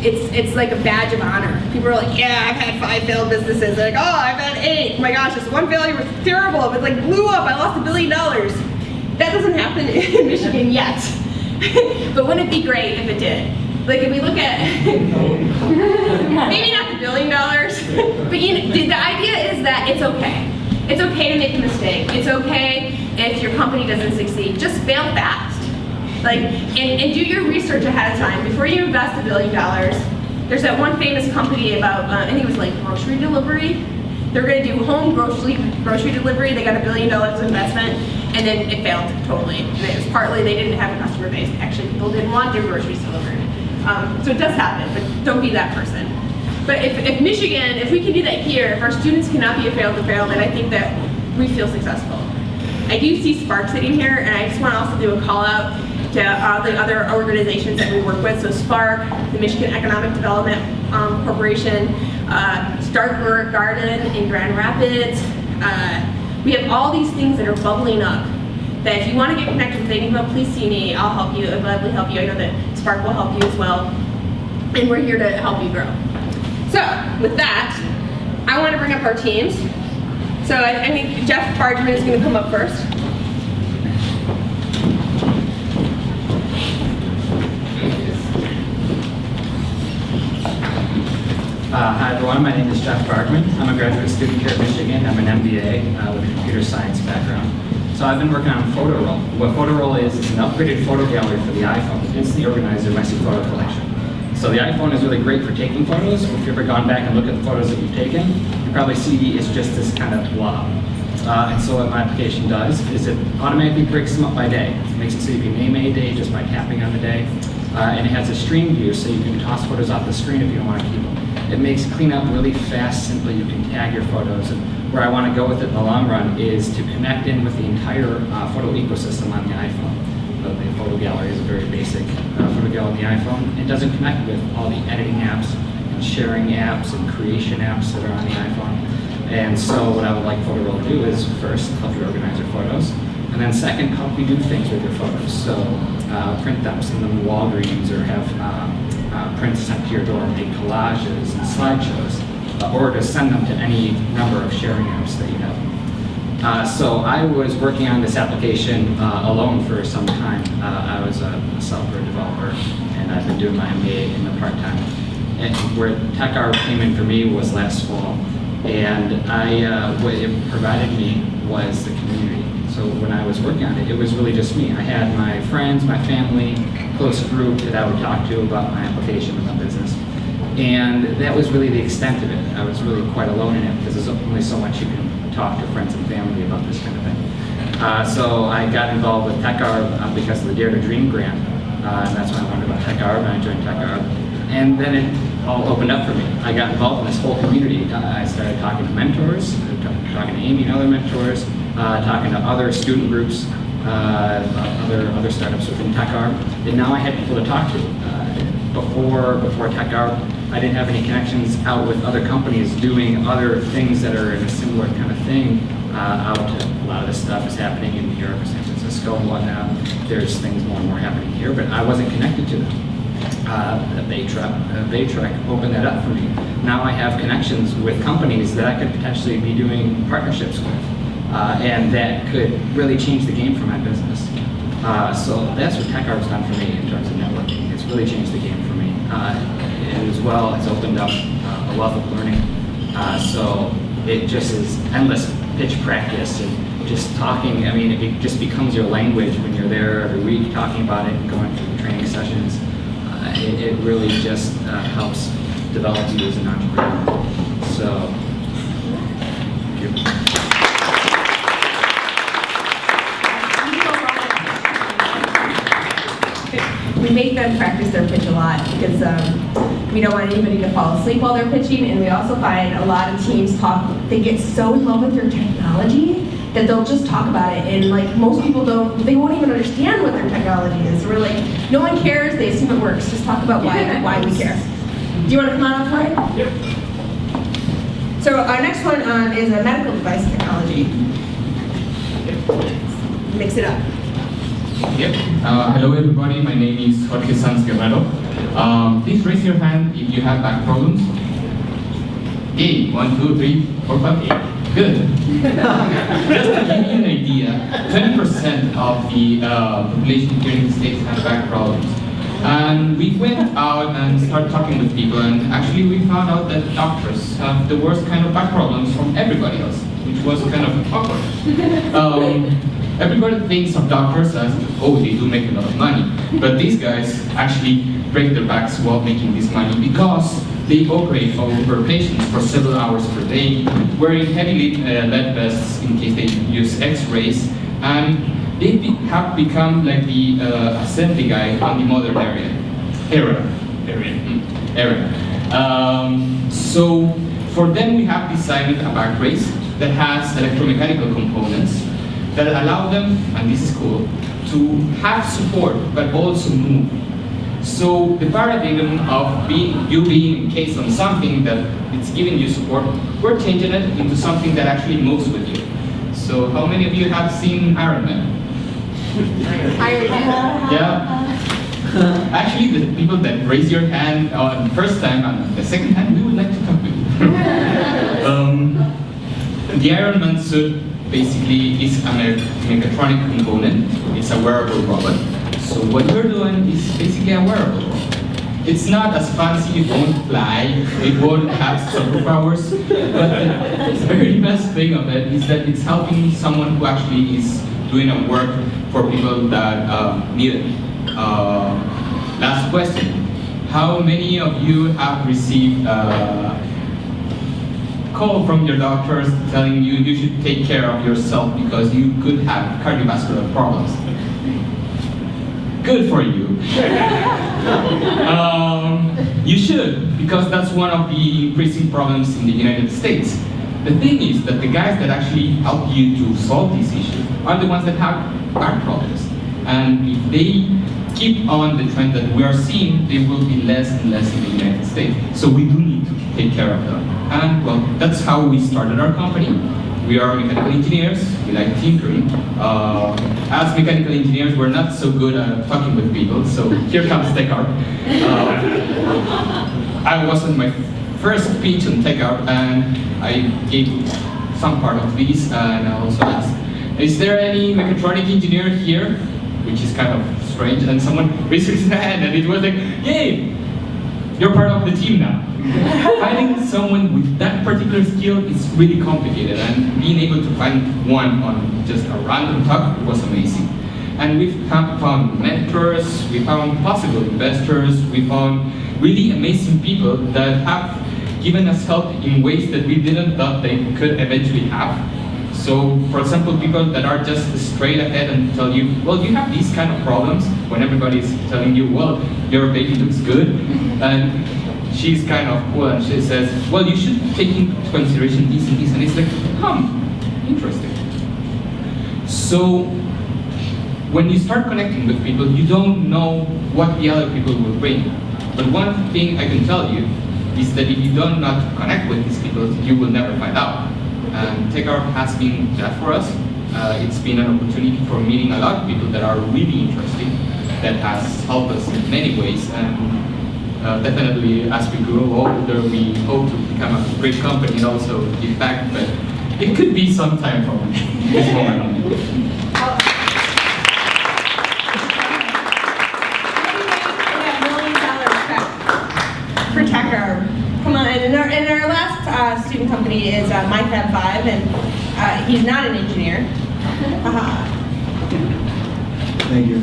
S5: it's like a badge of honor. People are like, yeah, I've had 5 failed businesses. They're like, oh, I've had 8. Oh my gosh, this one failure was terrible. It like blew up. I lost $1 billion. That doesn't happen in Michigan yet. But wouldn't it be great if it did? Like if we look at, maybe not the $1 billion, but the idea is that it's okay. It's okay to make a mistake. It's okay if your company doesn't succeed. Just fail fast. Like, and do your research ahead of time. Before you invest $1 billion, there's that one famous company about, I think it was like grocery delivery. They're gonna do home grocery delivery. They got $1 billion investment, and then it failed totally. And it was partly they didn't have a customer base. Actually, people didn't want their groceries delivered. So it does happen, but don't be that person. But if Michigan, if we can do that here, if our students cannot be a fail to fail, then I think that we feel successful. I do see Spark sitting here, and I just want to also do a call out to the other organizations that we work with. So Spark, the Michigan Economic Development Corporation, Start Garden in Grand Rapids. We have all these things that are bubbling up that if you want to get connected with anyone, please see me. I'll help you. I'll gladly help you. I know that Spark will help you as well. And we're here to help you grow. So with that, I want to bring up our teams. So I think Jeff Bargman is going to come up first.
S15: Hi everyone, my name is Jeff Bargman. I'm a graduate student here at Michigan. I'm an MBA with a computer science background. So I've been working on PhotoRoll. What PhotoRoll is an upgraded photo gallery for the iPhone. It's instantly organized your messy photo collection. So the iPhone is really great for taking photos. If you've ever gone back and looked at the photos that you've taken, you probably see it's just this kind of blob. And so what my application does is it automatically breaks them up by day. It makes it so you can name a day just by tapping on the day. And it has a stream view, so you can toss photos off the screen if you don't want to keep them. It makes cleanup really fast, simple. You can tag your photos. And where I want to go with it in the long run is to connect in with the entire photo ecosystem on the iPhone. The photo gallery is a very basic photo gallery on the iPhone. It doesn't connect with all the editing apps and sharing apps and creation apps that are on the iPhone. And so what I would like PhotoRoll to do is first help you organize your photos, and then second, help you do things with your photos. So print them, send them to Walgreens, or have prints sent to your door, make collages and slideshows, or to send them to any number of sharing apps that you have. So I was working on this application alone for some time. I was a software developer, and I've been doing my MBA in the part-time. And where TechArb came in for me was last fall, and what it provided me was the community. So when I was working on it, it was really just me. I had my friends, my family, close group that I would talk to about my application and my business. And that was really the extent of it. I was really quite alone in it because there's only so much you can talk to friends and family about this kind of thing. So I got involved with TechArb because of the Dare to Dream grant. And that's when I learned about TechArb, and I joined TechArb. And then it all opened up for me. I got involved in this whole community. I started talking to mentors, talking to Amy and other mentors, talking to other student groups, other startups within TechArb, and now I had people to talk to. Before TechArb, I didn't have any connections out with other companies doing other things that are in a similar kind of thing out. A lot of this stuff is happening in New York or San Francisco and whatnot. There's things more and more happening here, but I wasn't connected to them. Baytrek opened that up for me. Now I have connections with companies that I could potentially be doing partnerships with. And that could really change the game for my business. So that's what TechArb's done for me in terms of networking. It's really changed the game for me. And as well, it's opened up a wealth of learning So it just is endless pitch practice and just talking. I mean, it just becomes your language when you're there every week talking about it and going through the training sessions. It really just helps develop you as an entrepreneur. So, thank you.
S6: We make them practice their pitch a lot because we don't want anybody to fall asleep while they're pitching, and we also find a lot of teams they get so in love with their technology that they'll just talk about it, and like most people they won't even understand what their technology is. We're like, no one cares, they assume it works, just talk about why we care. Do you want to come on up, Troy? Yep. So our next one is a medical device technology. Mix it up.
S16: Yep. Hello everybody, my name is Jorge Sanz Guerrero. Please raise your hand if you have back problems. Hey, 1, 2, 3, 4, 5, 8. Good. Just to give you an idea, 20% of the population here in the States have back problems. And we went out and started talking with people, and actually we found out that doctors have the worst kind of back problems from everybody else, which was kind of awkward. Everybody thinks of doctors as, oh, they do make a lot of money. But these guys actually break their backs while making this money because they operate over patients for several hours per day, wearing heavy lead vests in case they use x-rays, and they have become like the assembly guy on the modern era. So for them we have designed a back brace that has electromechanical components that allow them, and this is cool, to have support but also move. So the paradigm of you being encased on something that it's giving you support, we're changing it into something that actually moves with you. So how many of you have seen Iron Man?
S6: Iron Man.
S16: Yeah. Actually, the people that raise your hand on the first time and the second time, we would like to talk to you. The Iron Man suit basically is a mechatronic component. It's a wearable robot. So what you're doing is basically a wearable robot. It's not as fancy, it won't fly, it won't have superpowers, but the very best thing of it is that it's helping someone who actually is doing a work for people that need it. Last question. How many of you have received call from your doctors telling you you should take care of yourself because you could have cardiovascular problems? Good for you. You should, because that's one of the increasing problems in the United States. The thing is that the guys that actually help you to solve these issues are the ones that have back problems. And if they keep on the trend that we are seeing, they will be less and less in the United States. So we do need to take care of them. And well, that's how we started our company. We are mechanical engineers, we like tinkering. As mechanical engineers, we're not so good at talking with people, so here comes TechArb. I was on my first speech on TechArb, and I gave some part of this, and I also asked, is there any mechatronic engineer here? Which is kind of strange, and someone raised his hand, and it was like, yay, you're part of the team now. Finding someone with that particular skill is really complicated, and being able to find one on just a random talk was amazing. And we've found mentors, we found possible investors, we found really amazing people that have given us help in ways that we didn't thought they could eventually have. So, for example, people that are just straight ahead and tell you, well, you have these kind of problems, when everybody's telling you, well, your baby looks good, and she's kind of cool, and she says, well, you should take into consideration this and this, and it's like, interesting. So, when you start connecting with people, you don't know what the other people will bring. But one thing I can tell you is that if you do not connect with these people, you will never find out. And TechArb has been that for us. It's been an opportunity for meeting a lot of people that are really interesting, that has helped us in many ways. And definitely, as we grow older, we hope to become a great company and also give back. But it could be some time from this moment on.
S6: For TechArb. Come on, and our last student second company is MyFab5, and he's not an engineer.
S14: Thank you.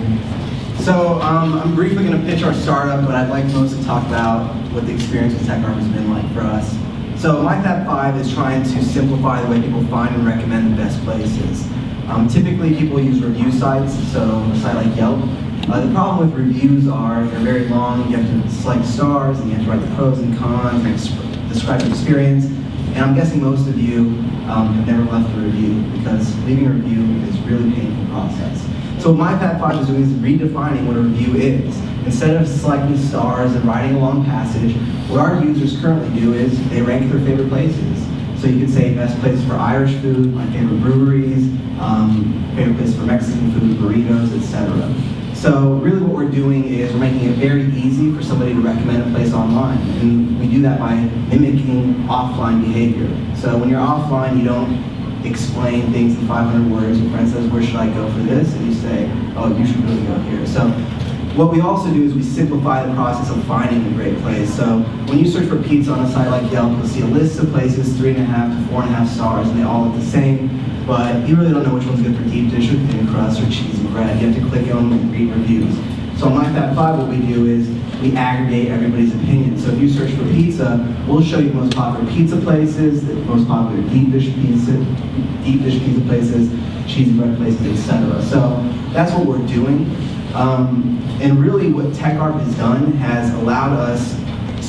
S14: So I'm briefly going to pitch our startup, but I'd like most to talk about what the experience with TechArb has been like for us. So MyFab5 is trying to simplify the way people find and recommend the best places. Typically people use review sites, so a site like Yelp. The problem with reviews are they're very long, you have to select stars, and you have to write the pros and cons, and describe your experience. And I'm guessing most of you have never left a review, because leaving a review is a really painful process. So what MyFab5 is doing is redefining what a review is. Instead of selecting stars and writing a long passage, what our users currently do is they rank their favorite places. So you could say best place for Irish food, my favorite breweries, favorite place for Mexican food, burritos, etc. So really what we're doing is we're making it very easy for somebody to recommend a place online. And we do that by mimicking offline behavior. So when you're offline, you don't explain things in 500 words. Your friend says, where should I go for this? And you say, oh, you should really go here. So what we also do is we simplify the process of finding a great place. So when you search for pizza on a site like Yelp, you'll see a list of places, 3.5 to 4.5 stars, and they all look the same. But you really don't know which one's good for deep dish or thin crust or cheesy bread. You have to click on and read reviews. So on MyFab5, what we do is we aggregate everybody's opinion. So if you search for pizza, we'll show you the most popular pizza places, the most popular deep dish pizza places, cheesy bread places, etc. So that's what we're doing. And really what TechArb has done has allowed us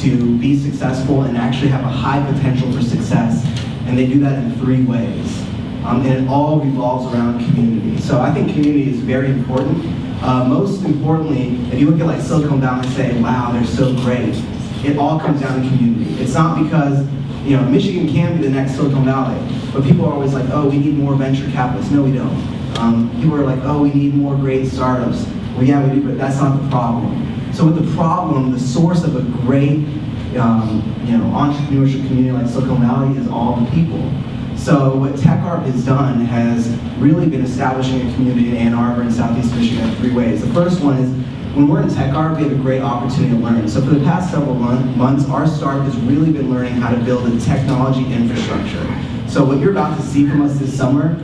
S14: to be successful and actually have a high potential for success. And they do that in 3 ways. And it all revolves around community. So I think community is very important. Most importantly, if you look at like Silicon Valley and say, wow, they're so great, it all comes down to community. It's not because, you know, Michigan can be the next Silicon Valley, but people are always like, oh, we need more venture capitalists. No, we don't. People are like, oh, we need more great startups. Well, yeah, we do, but that's not the problem. So with the problem, the source of a great, entrepreneurship community like Silicon Valley is all the people. So what TechArb has done has really been establishing a community in Ann Arbor and Southeast Michigan in 3 ways. The first one is, when we're in TechArb, we have a great opportunity to learn. So for the past several months, our startup has really been learning how to build a technology infrastructure. So what you're about to see from us this summer,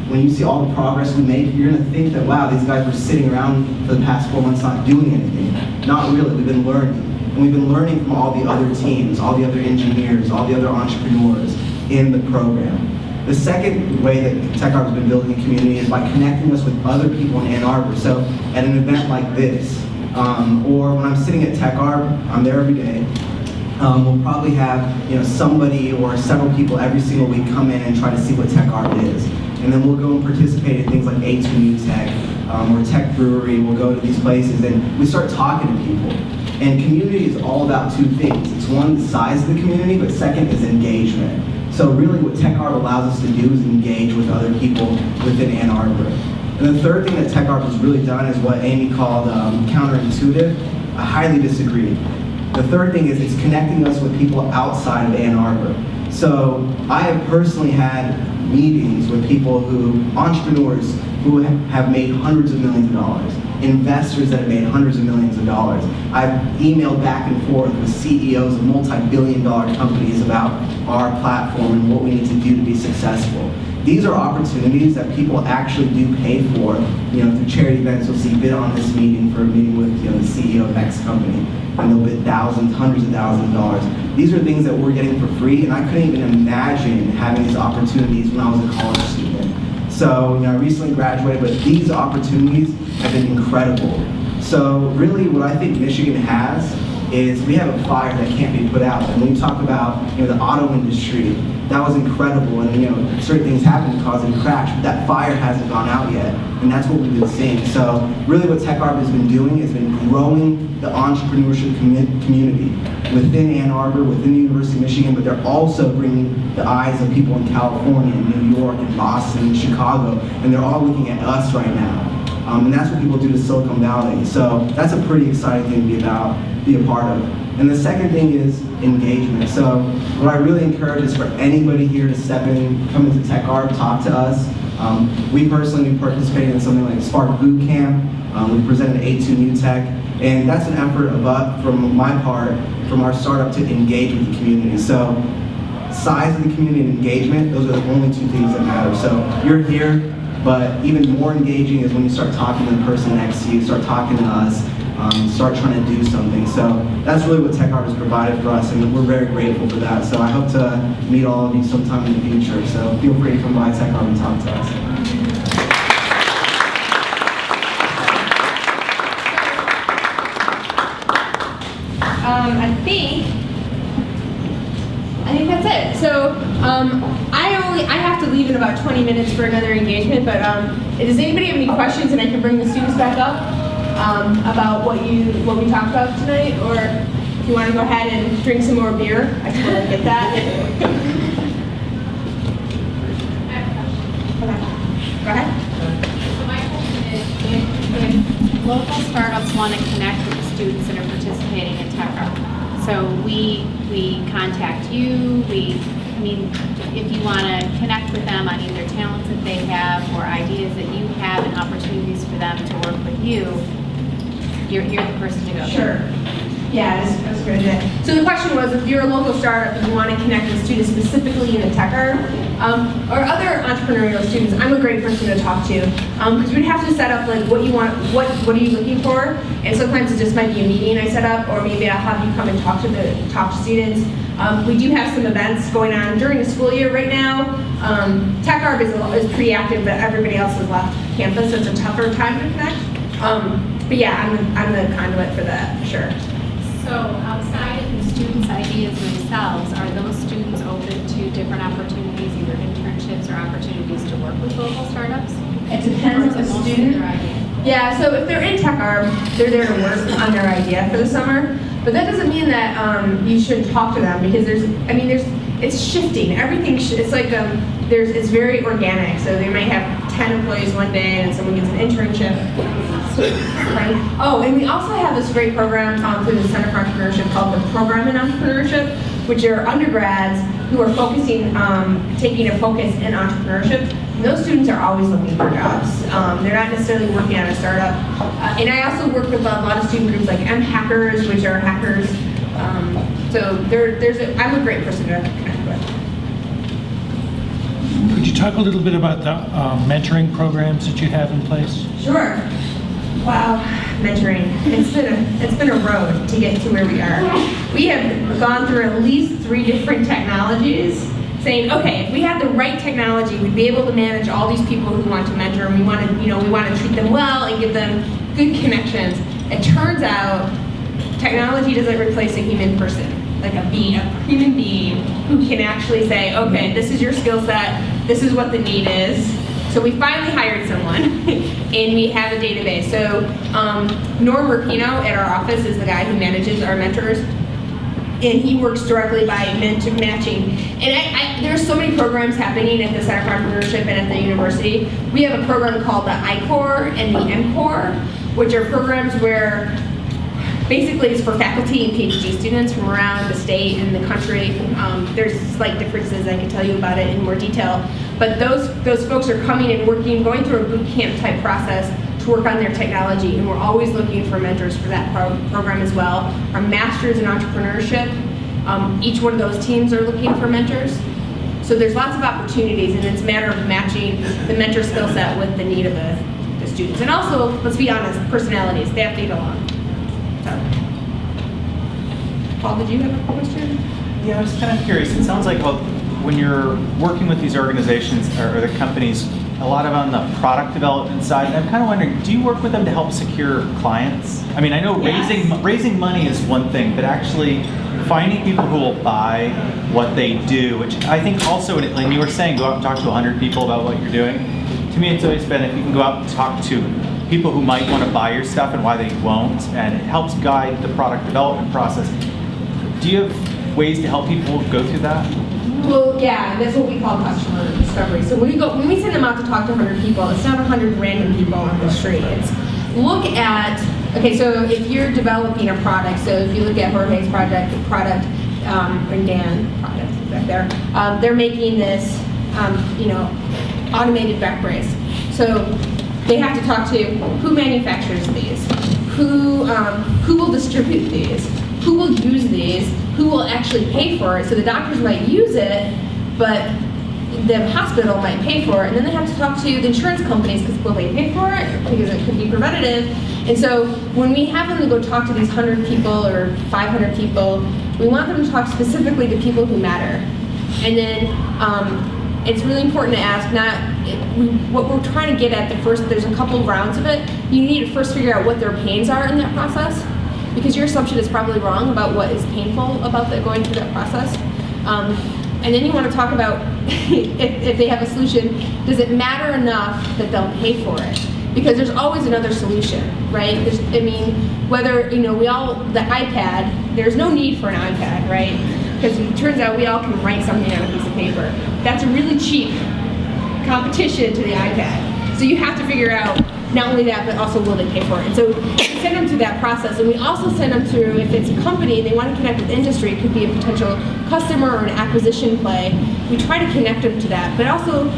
S14: when you see all the progress we make, you're gonna think that, wow, these guys were sitting around for the past 4 months not doing anything. Not really, we've been learning. And we've been learning from all the other teams, all the other engineers, all the other entrepreneurs in the program. The second way that TechArb has been building a community is by connecting us with other people in Ann Arbor. So at an event like this, or when I'm sitting at TechArb, I'm there every day, we'll probably have somebody or several people every single week come in and try to see what TechArb is. And then we'll go and participate in things like A2 New Tech, or Tech Brewery. We'll go to these places and we start talking to people. And community is all about 2 things. It's one, the size of the community, but second is engagement. So really what TechArb allows us to do is engage with other people within Ann Arbor. And the third thing that TechArb has really done is what Amy called counterintuitive. I highly disagree. The third thing is it's connecting us with people outside of Ann Arbor. So I have personally had meetings with people entrepreneurs who have made hundreds of millions of dollars, investors that have made hundreds of millions of dollars. I've emailed back and forth with CEOs of multi-billion-dollar companies about our platform and what we need to do to be successful. These are opportunities that people actually do pay for. Through charity events, you'll see bid on this meeting for a meeting with the CEO of X company, and they'll bid thousands, hundreds of thousands of dollars. These are things that we're getting for free, and I couldn't even imagine having these opportunities when I was a college student. So, I recently graduated, but these opportunities have been incredible. So really what I think Michigan has is we have a fire that can't be put out. And when you talk about the auto industry, that was incredible, and certain things happen to cause it to crash, but that fire hasn't gone out yet, and that's what we've been seeing. So really what TechArb has been doing is been growing the entrepreneurship community within Ann Arbor, within the University of Michigan, but they're also bringing the eyes of people in California, and New York, and Boston, and Chicago, and they're all looking at us right now. And that's what people do to Silicon Valley. So that's a pretty exciting thing to be a part of. And the second thing is engagement. So what I really encourage is for anybody here to step in, come into TechArb, talk to us. We personally participated in something like Spark Boot Camp. We presented A2 New Tech. And that's an effort from my part, from our startup, to engage with the community. So size of the community and engagement, those are the only two things that matter. So you're here, but even more engaging is when you start talking to the person next to you, start talking to us, start trying to do something. So that's really what TechArb has provided for us, and we're very grateful for that. So I hope to meet all of you sometime in the future. So feel free to come by TechArb and talk to us.
S5: I think that's it. So I have to leave in about 20 minutes for another engagement, but does anybody have any questions, and I can bring the students back up about what we talked about tonight, or if you want to go ahead and drink some more beer, I totally get that. Okay. Go ahead.
S17: So my question is, if local startups want to connect with the students that are participating in TechArb, so we contact you, if you want to connect with them on either talents that they have or ideas that you have and opportunities for them to work with you, you're the person to go.
S5: Sure. Yeah, that's a good idea. So the question was, if you're a local startup and you want to connect with students specifically in the TechArb, or other entrepreneurial students, I'm a great person to talk to, because we'd have to set up like what you want, what are you looking for, and sometimes it just might be a meeting I set up, or maybe I'll have you come and talk to students. We do have some events going on during the school year right now. TechArb is pretty active, but everybody else has left campus, so it's a tougher time to connect. But yeah, I'm the conduit for that, for sure.
S17: So outside of the students' ideas themselves, are those students open to different opportunities, either internships or opportunities to work with local startups?
S5: It depends on the student. Yeah, so if they're in TechArb, they're there to work on their idea for the summer. But that doesn't mean that you shouldn't talk to them, because it's shifting. Everything, it's like it's very organic. So they might have 10 employees one day, and someone gets an internship. Right. Oh, and we also have this great program through the Center for Entrepreneurship called the Program in Entrepreneurship, which are undergrads who are taking a focus in entrepreneurship. And those students are always looking for jobs. They're not necessarily working on a startup. And I also work with a lot of student groups like Hackers, which are hackers. So I'm a great person to connect with.
S2: Could you talk a little bit about the mentoring programs that you have in place?
S5: Sure. Wow, mentoring. It's been a road to get to where we are. We have gone through at least 3 different technologies, saying, okay, if we had the right technology, we'd be able to manage all these people who want to mentor, and we want to treat them well and give them good connections. It turns out technology doesn't replace a human person, like a human being who can actually say, okay, this is your skill set, this is what the need is. So we finally hired someone, and we have a database. So Norm Rapino at our office is the guy who manages our mentors, and he works directly by matching. And there's so many programs happening at the Center for Entrepreneurship and at the university. We have a program called the I-Corps and the M-Corps, which are programs where basically it's for faculty and PhD students from around the state and the country. There's slight differences, I can tell you about it in more detail. But those folks are coming and going through a boot camp type process to work on their technology, and we're always looking for mentors for that program as well. Our Masters in Entrepreneurship, each one of those teams are looking for mentors. So there's lots of opportunities, and it's a matter of matching the mentor skill set with the need of the students. And also, let's be honest, personalities, they have to get along. So. Paul, did you have a question?
S18: Yeah, I was kind of curious. It sounds like when you're working with these organizations or the companies, a lot of on the product development side, and I'm kind of wondering, do you work with them to help secure clients? I mean, I know raising money is one thing, but actually finding people who will buy what they do, which I think also, and you were saying, go out and talk to 100 people about what you're doing. To me, it's always been if you can go out and talk to people who might want to buy your stuff and why they won't, and it helps guide the product development process. Do you have ways to help people go through that?
S5: Well, yeah, that's what we call customer discovery. So when we send them out to talk to 100 people, it's not 100 random people on the street. It's look at, okay, so if you're developing a product, so if you look at Jorge's product, and Dan product back there, they're making this, automated back brace. So they have to talk to who manufactures these, who will distribute these, who will use these, who will
S6: actually pay for it. So the doctors might use it, but the hospital might pay for it, and then they have to talk to the insurance companies because will they pay for it because it could be preventative. And so when we have them to go talk to these 100 people or 500 people, we want them to talk specifically to people who matter. And then it's really important to ask what we're trying to get at the first. There's a couple of rounds of it. You need to first figure out what their pains are in that process, because your assumption is probably wrong about what is painful about going through that process. And then you want to talk about if they have a solution, does it matter enough that they'll pay for it? Because there's always another solution, right? Whether, the iPad, there's no need for an iPad, right? Because it turns out we all can write something on a piece of paper. That's a really cheap competition to the iPad. So you have to figure out not only that, but also will they pay for it? And so we send them through that process, and we also send them through, if it's a company and they want to connect with industry, it could be a potential customer or an acquisition play. We try to connect them to that, but also,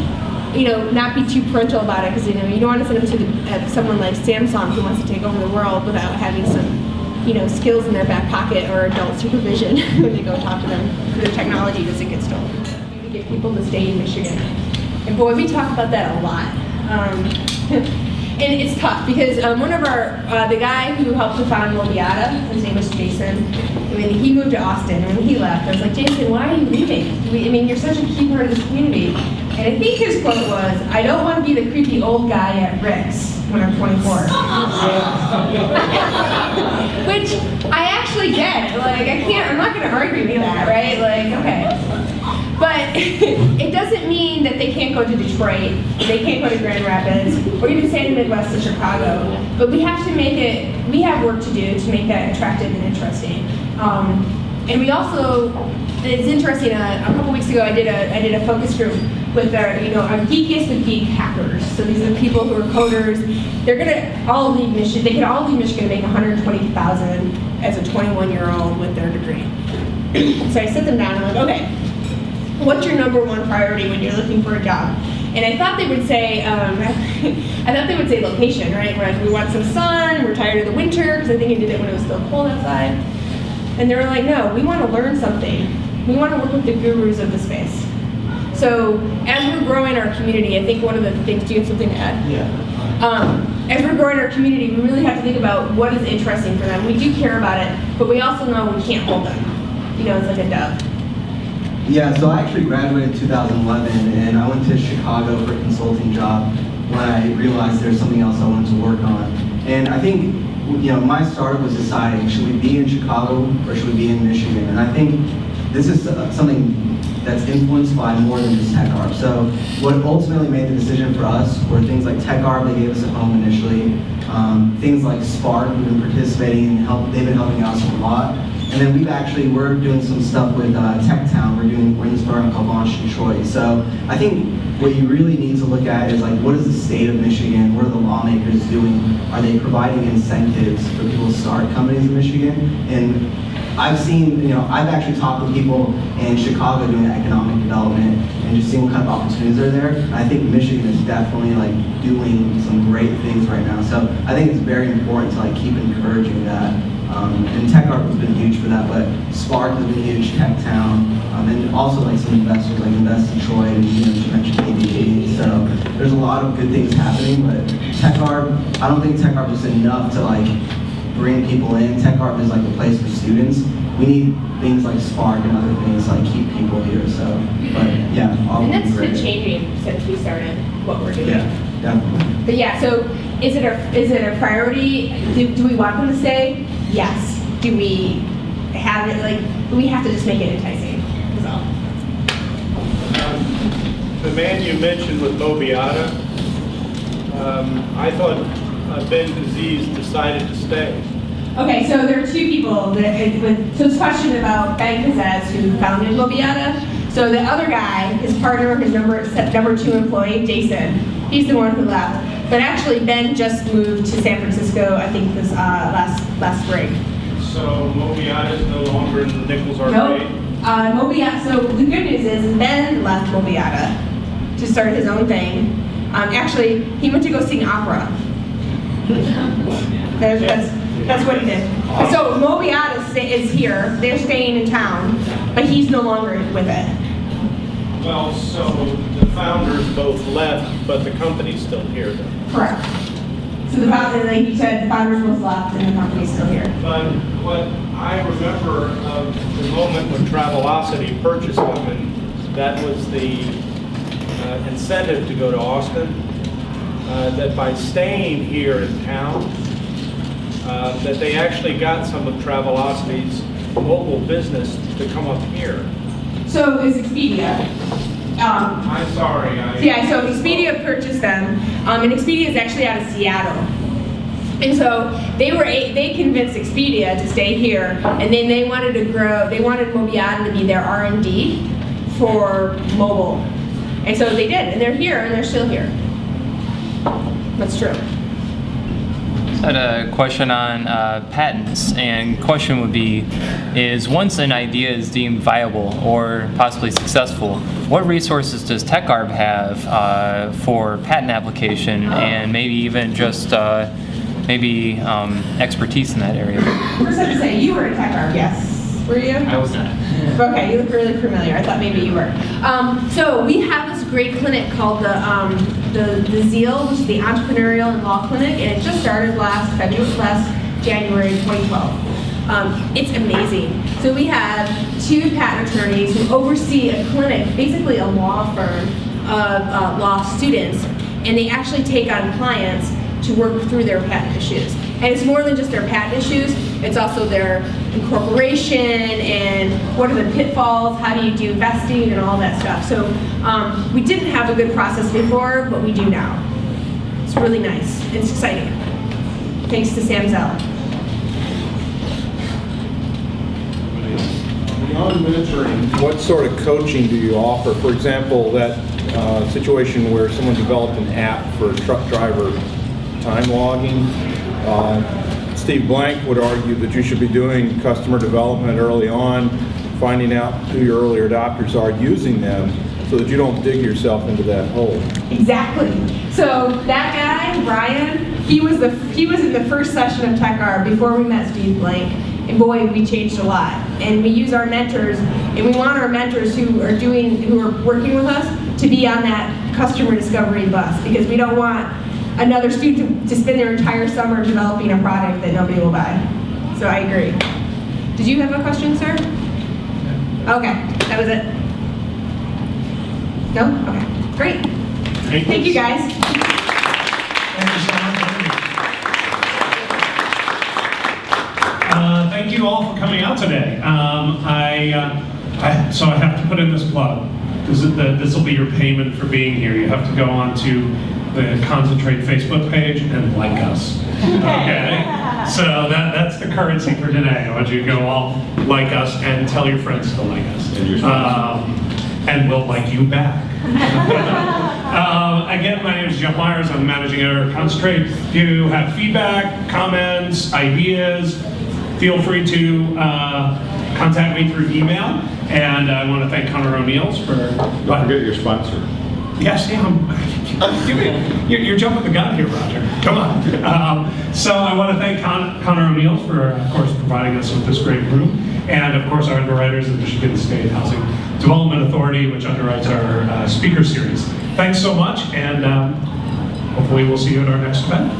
S6: not be too parental about it, because you don't want to send them to someone like Samsung who wants to take over the world without having some, skills in their back pocket or adult supervision when they go talk to them. Their technology doesn't get stolen. We get people to stay in Michigan, and boy, we talk about that a lot. And it's tough because one of the guy who helped to found Mobiata, his name was Jason, he moved to Austin, and when he left, I was like, Jason, why are you leaving? You're such a key part of this community. And I think his quote was, I don't want to be the creepy old guy at Rick's when I'm 24. Which I actually get. I'm not going to argue with that, right? Okay. But it doesn't mean that they can't go to Detroit, they can't go to Grand Rapids, or even say in the Midwest to Chicago. But we have to we have work to do to make that attractive and interesting. And we also, it's interesting, a couple weeks ago I did a focus group with our geekiest of geek hackers. So these are people who are coders. They're gonna all leave Michigan, they could all leave Michigan and make $120,000 as a 21-year-old with their degree. So I sit them down and I'm like, okay, what's your number one priority when you're looking for a job? And I thought they would say, location, right? Whereas we want some sun, we're tired of the winter, because I think I did it when it was still cold outside. And they were like, no, we want to learn something. We want to work with the gurus of the space. So as we're growing our community, I think one of the things, do you have something to add?
S14: Yeah.
S6: As we're growing our community, we really have to think about what is interesting for them. We do care about it, but we also know we can't hold them. It's like a dove.
S14: Yeah, so I actually graduated in 2011, and I went to Chicago for a consulting job when I realized there's something else I wanted to work on. And I think, my startup was deciding, should we be in Chicago or should we be in Michigan? And I think this is something that's influenced by more than just TechArb. So what ultimately made the decision for us were things like TechArb, they gave us a home initially, things like Spark, we've been participating, they've been helping us a lot. And then we're doing some stuff with Tech Town. We're in this program called Launch Detroit. So I think what you really need to look at is what is the state of Michigan? What are the lawmakers doing? Are they providing incentives for people to start companies in Michigan? And I've seen, I've actually talked with people in Chicago doing economic development and just seeing what kind of opportunities are there. And I think Michigan is definitely doing some great things right now. So I think it's very important to keep encouraging that. And TechArb has been huge for that, but Spark has been huge, Tech Town, and also some investors like Invest Detroit, and you mentioned ABG. So there's a lot of good things happening, but TechArb, I don't think TechArb is enough to bring people in. TechArb is the place for students. We need things like Spark and other things to keep people here. So, but yeah,
S6: and that's been changing since we started what we're doing.
S14: Yeah, definitely.
S6: But yeah, so is it a priority? Do we want them to stay? Yes. Do we have it we have to just make it enticing, is all.
S19: The man you mentioned with Mobiata, I thought Ben Aziz decided to stay.
S6: Okay, so there are two people so it's a question about Ben Kazaz, who founded Mobiata. So the other guy, his partner, his number 2 employee, Jason, he's the one who left. But actually, Ben just moved to San Francisco, I think this last spring.
S19: So Mobiata is no longer in the Nichols Arcade?
S6: Nope. Mobiata, so the good news is Ben left Mobiata to start his own thing. Actually, he went to go sing opera. That's what he did. So Mobiata is here, they're staying in town, but he's no longer with it.
S19: Well, so the founders both left, but the company's still here then.
S6: Correct. So the founder, like you said, the founders both left and the company's still here.
S19: But what I remember of the moment when Travelocity purchased them, and that was the incentive to go to Austin, that by staying here in town, that they actually got some of Travelocity's local business to come up here.
S6: So is Expedia.
S19: I'm sorry.
S6: Yeah, so Expedia purchased them, and Expedia is actually out of Seattle. And so they convinced Expedia to stay here, and then they wanted to grow, they wanted Mobiata to be their R&D for mobile. And so they did, and they're here, and they're still here. That's true.
S20: I had a question on patents, and question would be, is once an idea is deemed viable or possibly successful, what resources does TechArb have for patent application and maybe even just expertise in that area?
S6: First I have to say, you were at TechArb, yes? Were you?
S20: I was not.
S6: Okay, you look really familiar. I thought maybe you were. So we have this great clinic called the ZEAL, which is the Entrepreneurial and Law Clinic, and it just started last January 2012. It's amazing. So we have 2 patent attorneys who oversee a clinic, basically a law firm of law students, and they actually take on clients to work through their patent issues. And it's more than just their patent issues, it's also their incorporation and what are the pitfalls, how do you do vesting and all that stuff. So we didn't have a good process before, but we do now. It's really nice, it's exciting. Thanks to Sam Zell.
S3: Beyond mentoring, what sort of coaching do you offer? For example, that situation where someone developed an app for truck driver time logging. Steve Blank would argue that you should be doing customer development early on, finding out who your early adopters are, using them, so that you don't dig yourself into that hole.
S6: Exactly. So that guy, Brian, he was in the first session of TechArb before we met Steve Blank, and boy, we changed a lot. And we use our mentors, and we want our mentors who are working with us to be on that customer discovery bus, because we don't want another student to spend their entire summer developing a product that nobody will buy. So I agree. Did you have a question, sir? Okay, that was it. No? Okay, great. Thank you, guys.
S1: Thank you all for coming out today. So I have to put in this plug. This will be your payment for being here. You have to go on to the Concentrate Facebook page and like us. Okay? So that's the currency for today. I want you to go all like us and tell your friends to like us. And we'll like you back. Again, my name is Jeff Myers. I'm the managing editor of Concentrate. If you have feedback, comments, ideas, feel free to contact me through email. And I want to thank Connor O'Neill's for...
S3: Don't forget your sponsor.
S1: Yes, you're jumping the gun here, Roger. Come on. So I want to thank Connor O'Neill's for, of course, providing us with this great room. And, of course, our underwriters, the Michigan State Housing Development Authority, which underwrites our speaker series. Thanks so much, and hopefully we'll see you at our next event.